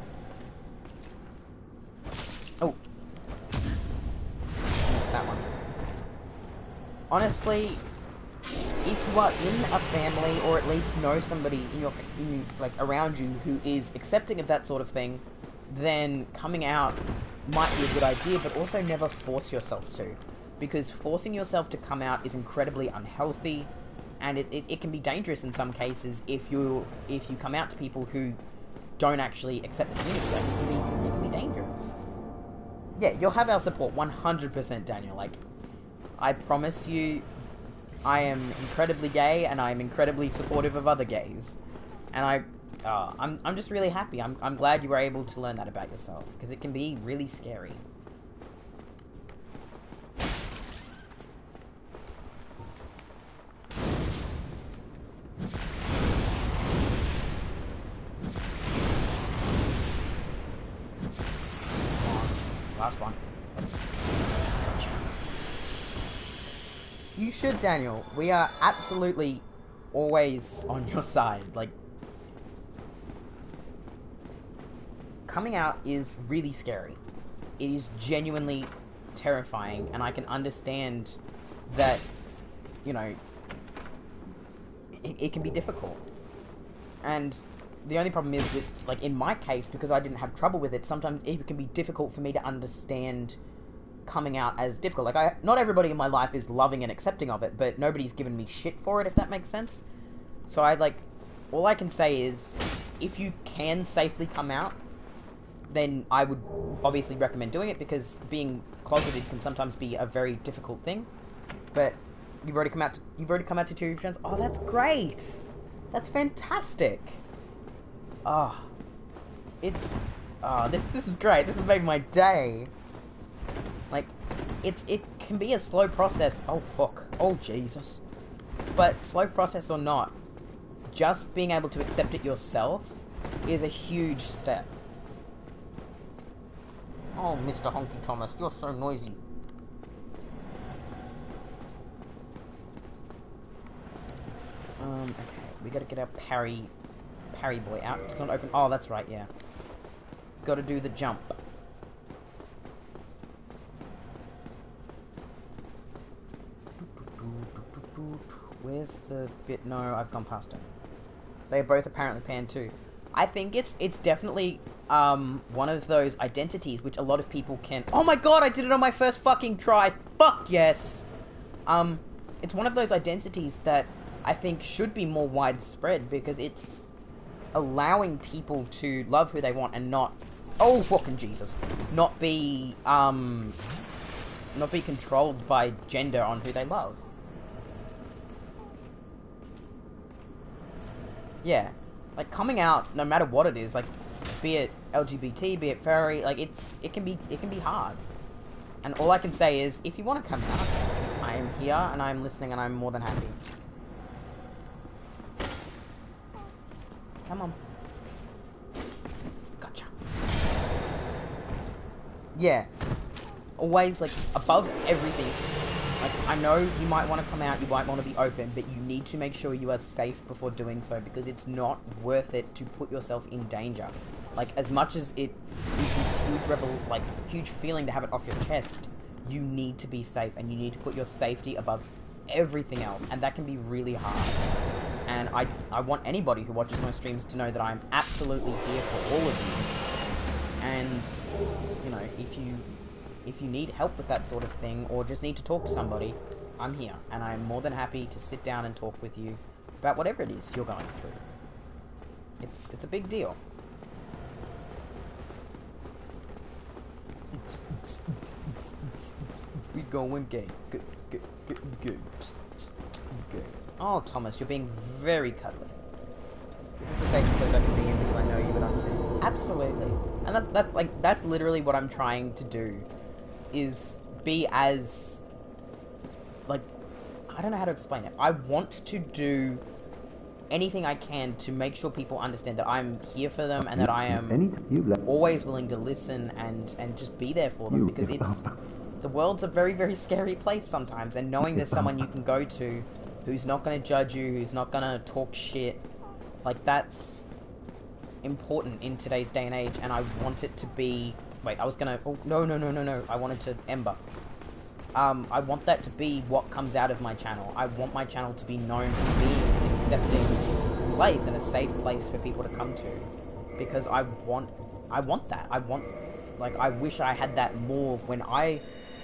Oh. Missed that one. Honestly, if you are in a family, or at least know somebody around you who is accepting of that sort of thing, then coming out might be a good idea, but also never force yourself to. Because forcing yourself to come out is incredibly unhealthy, and it can be dangerous in some cases if you come out to people who don't actually accept the community. Like, it can be dangerous. Yeah, you'll have our support 100%, Daniel. Like, I promise you, I am incredibly gay, and I'm incredibly supportive of other gays. And I'm just really happy. I'm glad you were able to learn that about yourself, because it can be really scary. Last one. Gotcha. You should, Daniel. We are absolutely always on your side. Like, coming out is really scary. It is genuinely terrifying, and I can understand that, you know, it can be difficult. And the only problem is with, like, in my case, because I didn't have trouble with it, sometimes it can be difficult for me to understand coming out as difficult. Like, not everybody in my life is loving and accepting of it, but nobody's given me shit for it, if that makes sense. So all I can say is, if you can safely come out, then I would obviously recommend doing it, because being closeted can sometimes be a very difficult thing. But you've already come out to two of your friends. Oh, that's great. That's fantastic. This is great. This has made my day. Like, it can be a slow process. Oh, fuck. Oh, Jesus. But slow process or not, just being able to accept it yourself is a huge step. Oh, Mr. Honky Thomas, you're so noisy. Okay, we gotta get our parry boy out. It's not open. Oh, that's right, yeah. Gotta do the jump. Where's the bit? No, I've gone past it. They are both apparently panned too. I think it's definitely one of those identities which a lot of people can... Oh my god, I did it on my first fucking try! Fuck yes! It's one of those identities that I think should be more widespread, because it's allowing people to love who they want and not... Oh, fucking Jesus. Not be controlled by gender on who they love. Yeah. Like, coming out, no matter what it is, like, be it LGBT, be it furry, like, it can be hard. And all I can say is, if you want to come out, I am here, and I'm listening, and I'm more than happy. Come on. Gotcha. Yeah. Always, like, above everything. Like, I know you might want to come out, you might want to be open, but you need to make sure you are safe before doing so, because it's not worth it to put yourself in danger. Like, as much as it is this huge feeling to have it off your chest, you need to be safe, and you need to put your safety above everything else, and that can be really hard. And I want anybody who watches my streams to know that I'm absolutely here for all of you. And, you know, if you need help with that sort of thing, or just need to talk to somebody, I'm here, and I'm more than happy to sit down and talk with you about whatever it is you're going through. It's a big deal. We going gay. Good. Oh, Thomas, you're being very cuddly. This is the safest place I can be in, because I know you would understand. Absolutely. And that's literally what I'm trying to do. Is be as, like, I don't know how to explain it. I want to do anything I can to make sure people understand that I'm here for them, and that I am always willing to listen and just be there for them, because the world's a very, very scary place sometimes, and knowing there's someone you can go to who's not going to judge you, who's not going to talk shit, like, that's important in today's day and age. And I want it to be... Wait, I was gonna... Oh, no. I wanted to... Ember. I want that to be what comes out of my channel. I want my channel to be known for being an accepting place and a safe place for people to come to. Because I want that. I wish I had that more when I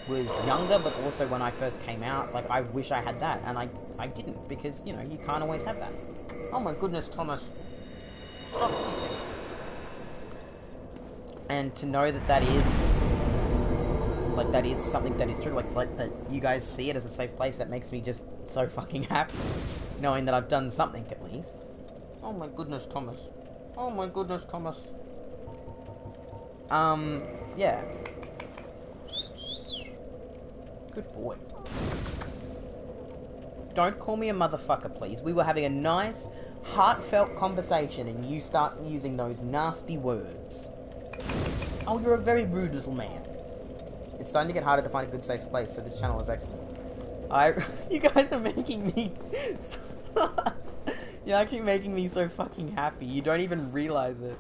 was younger, but also when I first came out. Like, I wish I had that, and I didn't, because, you know, you can't always have that. Oh my goodness, Thomas. Stop kissing. And to know that that is something that is true, like that you guys see it as a safe place, that makes me just so fucking happy, knowing that I've done something at least. Oh my goodness, Thomas. Oh my goodness, Thomas. Yeah. Good boy. Don't call me a motherfucker, please. We were having a nice, heartfelt conversation, and you start using those nasty words. Oh, you're a very rude little man. It's starting to get harder to find a good safe place, so this channel is excellent. You guys are making me you're actually making me so fucking happy. You don't even realize it.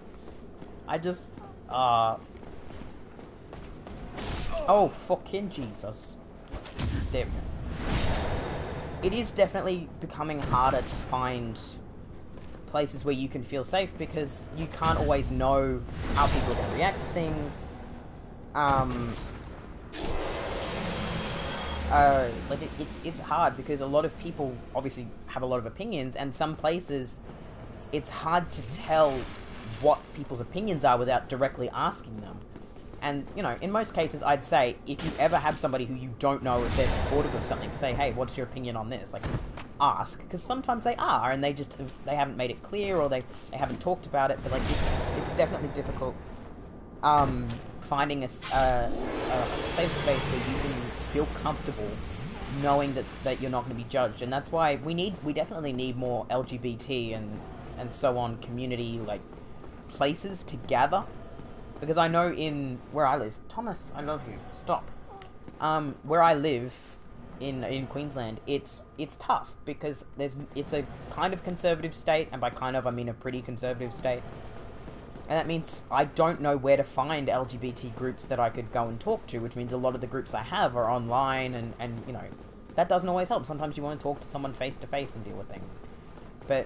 I just... Oh, fucking Jesus. There we go. It is definitely becoming harder to find places where you can feel safe, because you can't always know how people are going to react to things. Like it's hard because a lot of people obviously have a lot of opinions, and some places it's hard to tell what people's opinions are without directly asking them. And, you know, in most cases, I'd say, if you ever have somebody who you don't know if they're supportive of something, say, hey, what's your opinion on this? Like, ask. Because sometimes they are, and they haven't made it clear, or they haven't talked about it, but, like, it's definitely difficult finding a safe space where you can feel comfortable knowing that you're not going to be judged. And that's why we definitely need more LGBT and so on community, like, places to gather. Because I know in where I live, Thomas, I love you. Stop. Where I live in Queensland, it's tough because it's a kind of conservative state, and by kind of I mean a pretty conservative state. And that means I don't know where to find LGBT groups that I could go and talk to, which means a lot of the groups I have are online, and you know, that doesn't always help. Sometimes you want to talk to someone face to face and deal with things. But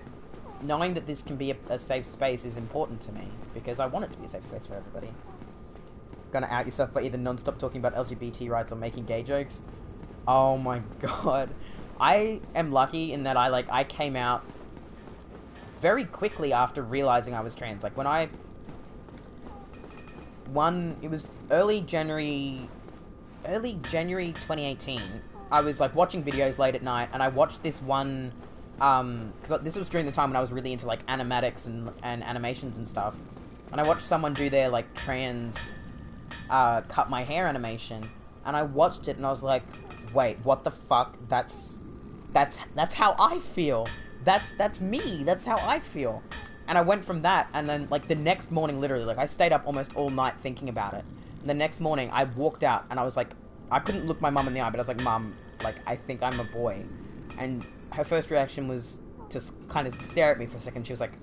knowing that this can be a safe space is important to me, because I want it to be a safe space for everybody. Gonna out yourself by either non-stop talking about LGBT rights or making gay jokes. Oh my god. I am lucky in that I came out very quickly after realizing I was trans. Like, when it was early January 2018, I was, like, watching videos late at night, and I watched this one, because this was during the time when I was really into, like, animatics and animations and stuff, and I watched someone do their, like, trans, cut my hair animation, and I watched it, and I was like, wait, what the fuck? That's how I feel. That's me. That's how I feel. And I went from that, and then, like, the next morning, literally, like, I stayed up almost all night thinking about it. And the next morning, I walked out, and I was like, I couldn't look my mum in the eye, but I was like, Mum, like, I think I'm a boy. And her first reaction was just kind of stare at me for a second. She was like,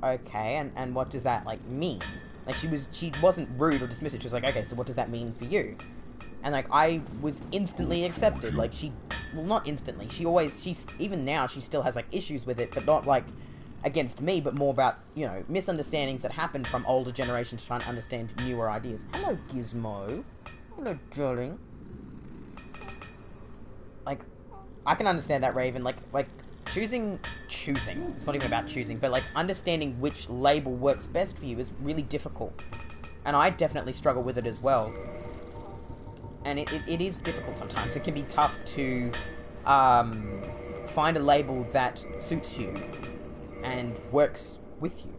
okay, and what does that, like, mean? Like, she wasn't rude or dismissive. She was like, okay, so what does that mean for you? And, like, I was instantly accepted. Like, well, not instantly. Even now, she still has, like, issues with it, but not, like, against me, but more about, you know, misunderstandings that happen from older generations trying to understand newer ideas. Hello, Gizmo. Hello, darling. Like, I can understand that, Raven. Like, choosing, it's not even about choosing, but, like, understanding which label works best for you is really difficult. And I definitely struggle with it as well. And it is difficult sometimes. It can be tough to find a label that suits you and works with you.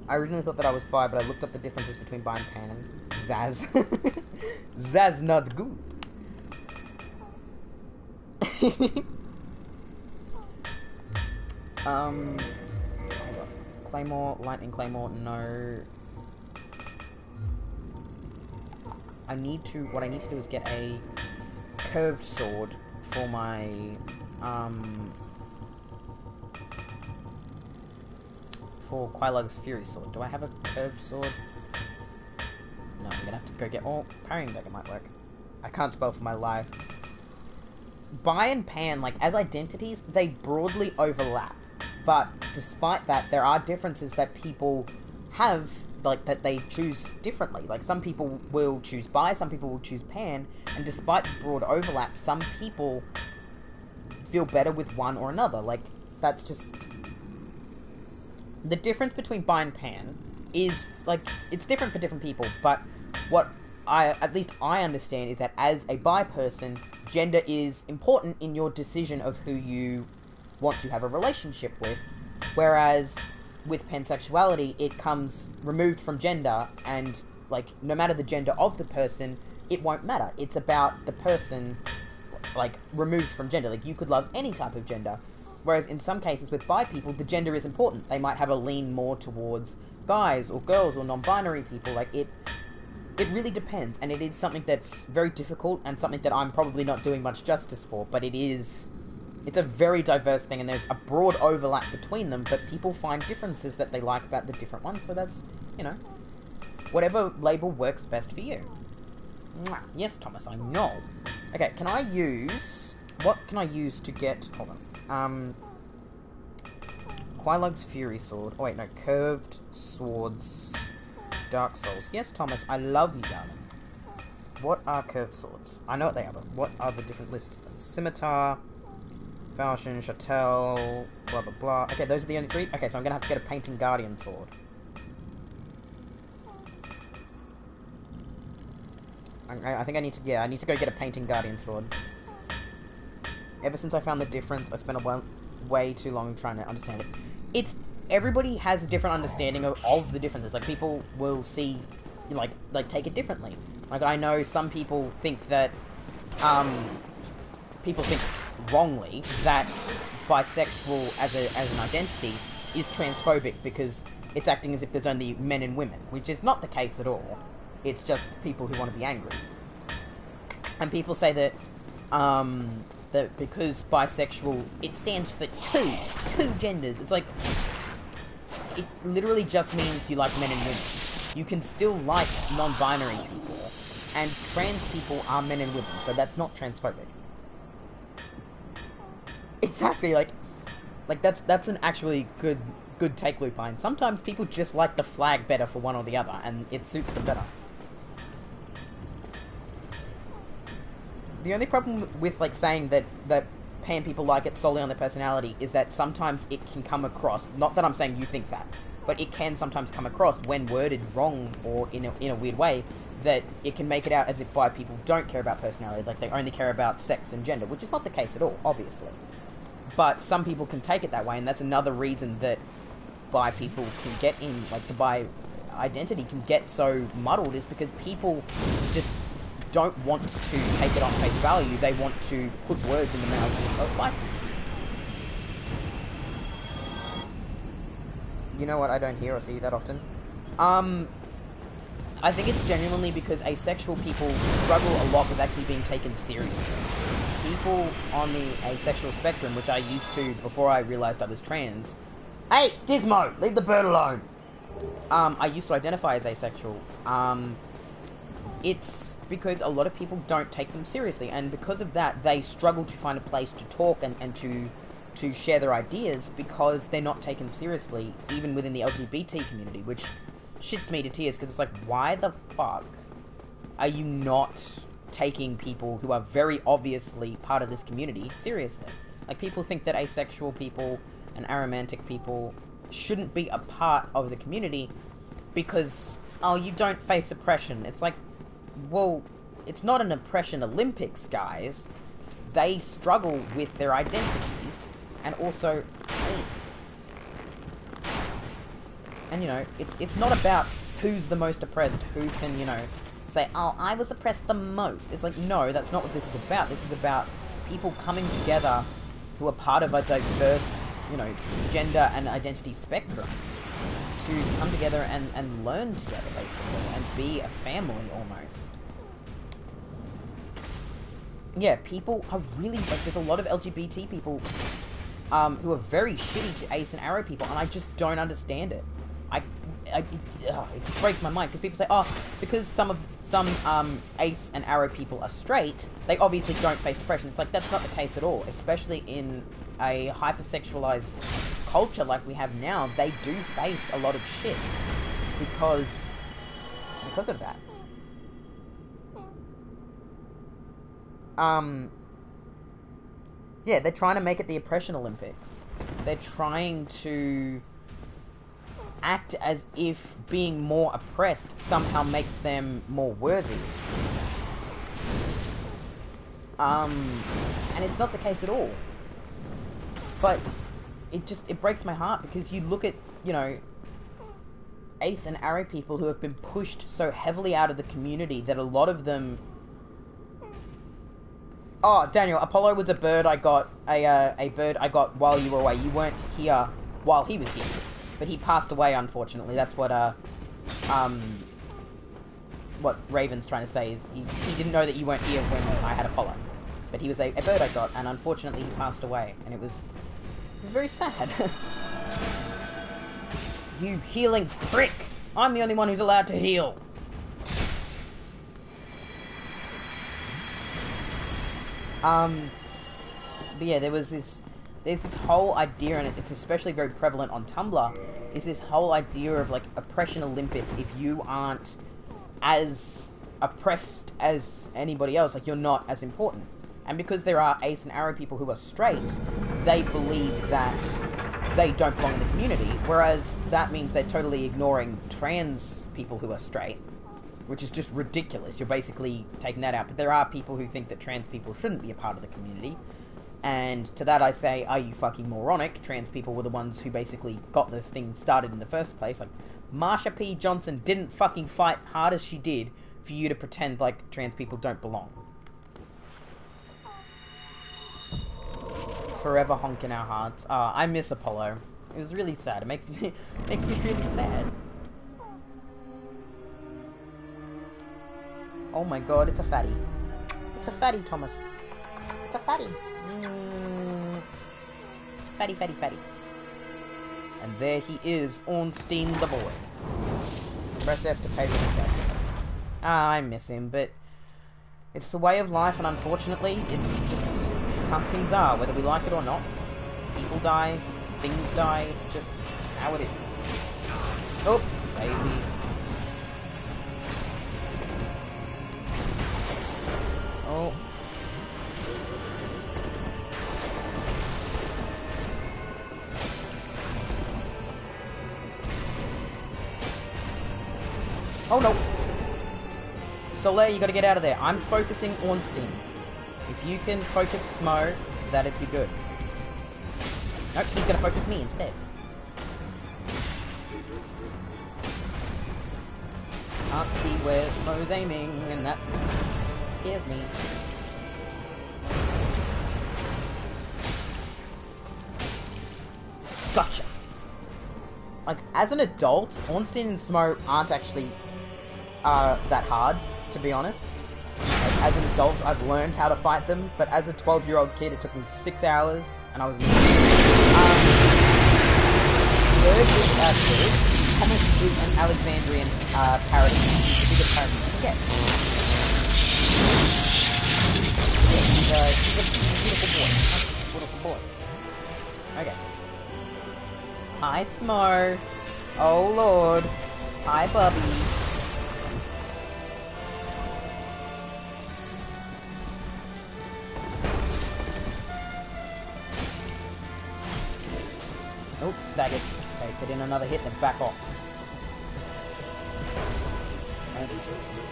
I originally thought that I was bi, but I looked up the differences between bi and pan. Zaz. Zaz not good. Claymore, lightning claymore, no. What I need to do is get a curved sword for my, for Quilug's Fury Sword. Do I have a curved sword? No, I'm gonna have to go get... Oh, parrying dagger might work. I can't spell for my life. Bi and pan, like, as identities, they broadly overlap. But despite that, there are differences that people have, like, that they choose differently. Like, some people will choose bi, some people will choose pan, and despite the broad overlap, some people feel better with one or another. Like, that's just... The difference between bi and pan is, like, it's different for different people, but what at least I understand is that as a bi person, gender is important in your decision of who you want to have a relationship with, whereas with pansexuality, it comes removed from gender, and, like, no matter the gender of the person, it won't matter. It's about the person, like, removed from gender. Like, you could love any type of gender. Whereas in some cases with bi people, the gender is important. They might have a lean more towards guys or girls or non-binary people. Like, it really depends, and it is something that's very difficult and something that I'm probably not doing much justice for, but it's a very diverse thing, and there's a broad overlap between them, but people find differences that they like about the different ones, so that's, you know, whatever label works best for you. Mwah. Yes, Thomas, I know. Okay, what can I use to get, hold on, Quilog's Fury Sword. Oh wait, no, Curved Swords, Dark Souls. Yes, Thomas, I love you, darling. What are curved swords? I know what they are, but what are the different lists of them? Scimitar, Falchion, Chattel, blah blah blah. Okay, those are the only three? Okay, so I'm gonna have to get a Painting Guardian sword. I think I need to go get a Painting Guardian sword. Ever since I found the difference, I spent way too long trying to understand it. Everybody has a different understanding of the differences. Like, people will see, like take it differently. Like, I know some people think that, people think wrongly that bisexual as an identity is transphobic because it's acting as if there's only men and women, which is not the case at all. It's just people who want to be angry. And people say that, that because bisexual, it stands for two genders. It's like, it literally just means you like men and women. You can still like non-binary people, and trans people are men and women, so that's not transphobic. Exactly, like that's an actually good take, Lupine. Sometimes people just like the flag better for one or the other, and it suits them better. The only problem with, like, saying that pan people like it solely on their personality is that sometimes it can come across, not that I'm saying you think that, but it can sometimes come across, when worded wrong or in a weird way, that it can make it out as if bi people don't care about personality, like they only care about sex and gender, which is not the case at all, obviously. But some people can take it that way, and that's another reason that bi people can get in, like, the bi identity can get so muddled, is because people just don't want to take it on face value. They want to put words in the mouths of bi people. You know what? I don't hear or see that often. I think it's genuinely because asexual people struggle a lot with actually being taken seriously. People on the asexual spectrum, which I used to before I realized I was trans. Hey, Gizmo, leave the bird alone. I used to identify as asexual. It's because a lot of people don't take them seriously, and because of that, they struggle to find a place to talk and to share their ideas because they're not taken seriously, even within the LGBT community, which shits me to tears, because it's like, why the fuck are you not taking people who are very obviously part of this community seriously? Like, people think that asexual people and aromantic people shouldn't be a part of the community because, oh, you don't face oppression. It's like, well, it's not an oppression Olympics, guys. They struggle with their identities, and also, and, you know, it's not about who's the most oppressed, who can, you know, say, oh, I was oppressed the most. It's like, no, that's not what this is about. This is about people coming together who are part of a diverse, you know, gender and identity spectrum to come together and learn together, basically, and be a family, almost. Yeah, people are really, like, there's a lot of LGBT people who are very shitty to ace and arrow people, and I just don't understand it. It just breaks my mind, because people say, oh, because some ace and arrow people are straight, they obviously don't face oppression. It's like, that's not the case at all, especially in a hypersexualized culture like we have now. They do face a lot of shit because of that. Yeah, they're trying to make it the oppression Olympics. They're trying to act as if being more oppressed somehow makes them more worthy. And it's not the case at all. But it breaks my heart, because you look at, you know, ace and arrow people who have been pushed so heavily out of the community that a lot of them... Oh, Daniel, Apollo was a bird I got, a bird I got while you were away. You weren't here while he was here. But he passed away, unfortunately. That's what Raven's trying to say, is he didn't know that you weren't here when I had Apollo. But he was a bird I got, and unfortunately he passed away. And it was very sad. You healing prick! I'm the only one who's allowed to heal! But yeah, there was this there's this whole idea, and it's especially very prevalent on Tumblr, is this whole idea of, like, oppression Olympics. If you aren't as oppressed as anybody else, like, you're not as important. And because there are ace and arrow people who are straight, they believe that they don't belong in the community, whereas that means they're totally ignoring trans people who are straight, which is just ridiculous. You're basically taking that out. But there are people who think that trans people shouldn't be a part of the community. And to that I say, are you fucking moronic? Trans people were the ones who basically got this thing started in the first place. Like, Marsha P. Johnson didn't fucking fight hard as she did for you to pretend like trans people don't belong. Forever honk in our hearts. I miss Apollo. It was really sad. It makes me really sad. Oh my god, it's a fatty. It's a fatty, Thomas. It's a fatty. Fatty, fatty, fatty. And there he is, Ornstein the boy. Press F to pay respect. I miss him, but it's the way of life, and unfortunately, it's just how things are, whether we like it or not. People die, things die, it's just how it is. Oops, Daisy. Oh. Oh no! Soleil, you gotta get out of there. I'm focusing Ornstein. If you can focus Smo, that'd be good. Nope, he's gonna focus me instead. Can't see where Smo's aiming, and that scares me. Gotcha! Like, as an adult, Ornstein and Smo aren't actually that hard, to be honest. Like, as an adult, I've learned how to fight them, but as a 12-year-old kid, it took me 6 hours, and I was third is Thomas is an Alexandrian parody. He's the biggest parody you can get. He's a beautiful boy. Okay. Hi, Smo. Oh, Lord. Hi, Bubby. Oh, staggered. Okay, get in another hit, then back off. Okay.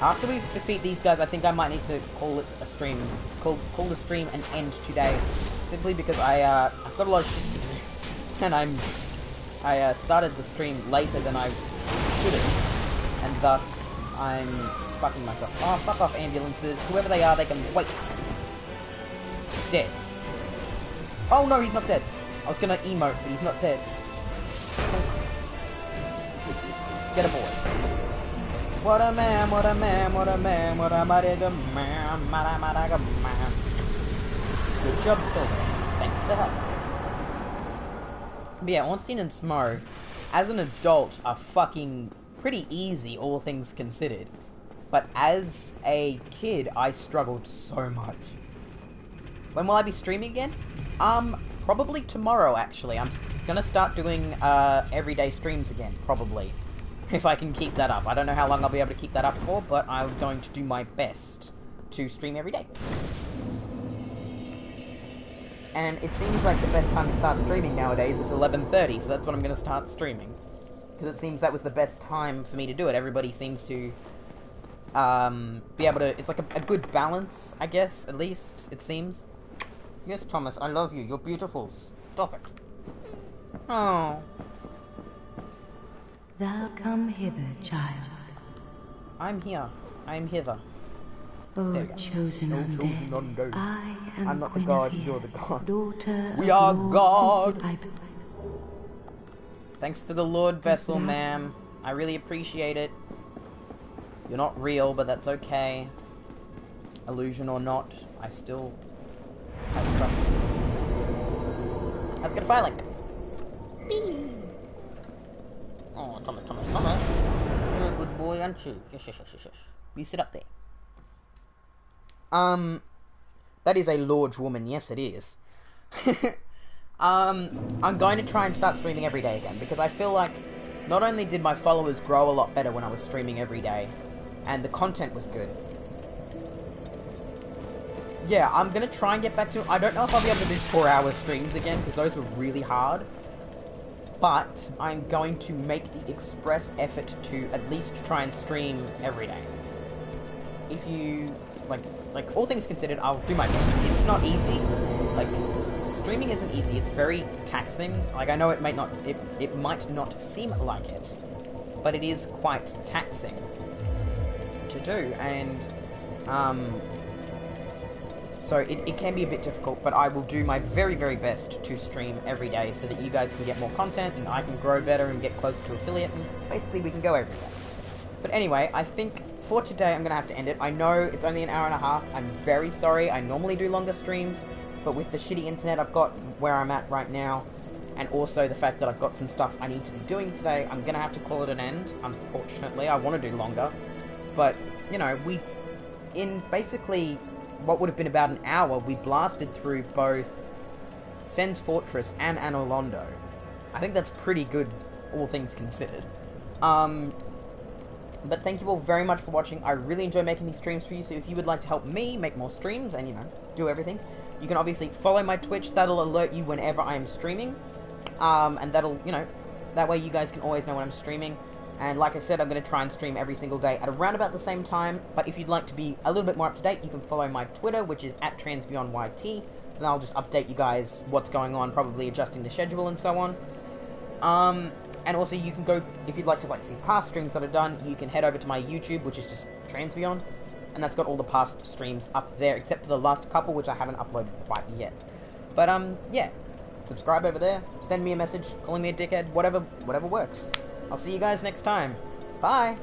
After we defeat these guys, I think I might need to call it a stream. Call the stream an end today. Simply because I've got a lot of shit to do. And I started the stream later than I should have. And thus, I'm fucking myself. Oh, fuck off, ambulances. Whoever they are, they can wait. Dead. Oh no, he's not dead. I was gonna emote, but he's not dead. Get a boy. What a man, what a man, what a man, what a mighty good man, mighty good man. Good job, Silver. Thanks for the help. But yeah, Ornstein and Smo, as an adult, are fucking pretty easy, all things considered. But as a kid, I struggled so much. When will I be streaming again? Probably tomorrow, actually. I'm gonna start doing, everyday streams again, probably. If I can keep that up. I don't know how long I'll be able to keep that up for, but I'm going to do my best to stream every day. And it seems like the best time to start streaming nowadays is 11:30, so that's when I'm gonna start streaming. Because it seems that was the best time for me to do it. Everybody seems to, be able to... It's like a good balance, I guess, at least, it seems. Yes, Thomas, I love you. You're beautiful. Stop it. Oh. Thou come hither, child. I'm here. I'm hither. O chosen undead, I am I'm not the god, Guinevere, you're the god. Daughter We of are Lord God. Sisyphus. Thanks for the Lord vessel, ma'am. I really appreciate it. You're not real, but that's okay. Illusion or not, I still have trust in you. How's it gonna fire like? Oh, Thomas. You're a good boy, aren't you? Shush. You sit up there. That is a large woman. Yes, it is. I'm going to try and start streaming every day again, because I feel like not only did my followers grow a lot better when I was streaming every day, and the content was good. Yeah, I'm going to try and get back to... I don't know if I'll be able to do 4-hour streams again, because those were really hard. But I'm going to make the express effort to at least try and stream every day. If you... Like all things considered, I'll do my best. It's not easy. Like, streaming isn't easy. It's very taxing. Like, I know it might not seem like it, but it is quite taxing to do, and so it can be a bit difficult, but I will do my very, very best to stream every day so that you guys can get more content and I can grow better and get closer to affiliate, and basically we can go every day. But anyway, I think for today I'm going to have to end it. I know it's only an hour and a half. I'm very sorry. I normally do longer streams, but with the shitty internet I've got where I'm at right now, and also the fact that I've got some stuff I need to be doing today, I'm going to have to call it an end, unfortunately. I want to do longer, but, you know, in basically what would have been about an hour, we blasted through both Sen's Fortress and Anor Londo. I think that's pretty good, all things considered. But thank you all very much for watching. I really enjoy making these streams for you, so if you would like to help me make more streams and, you know, do everything, you can obviously follow my Twitch. That'll alert you whenever I am streaming. And that'll, you know, that way you guys can always know when I'm streaming. And like I said, I'm going to try and stream every single day at around about the same time. But if you'd like to be a little bit more up to date, you can follow my Twitter, which is @TransBeyondYT. And I'll just update you guys what's going on, probably adjusting the schedule and so on. And also you can go, if you'd like to like see past streams that I've done, you can head over to my YouTube, which is just TransBeyond. And that's got all the past streams up there, except for the last couple, which I haven't uploaded quite yet. But, yeah. Subscribe over there. Send me a message, calling me a dickhead, whatever works. I'll see you guys next time. Bye!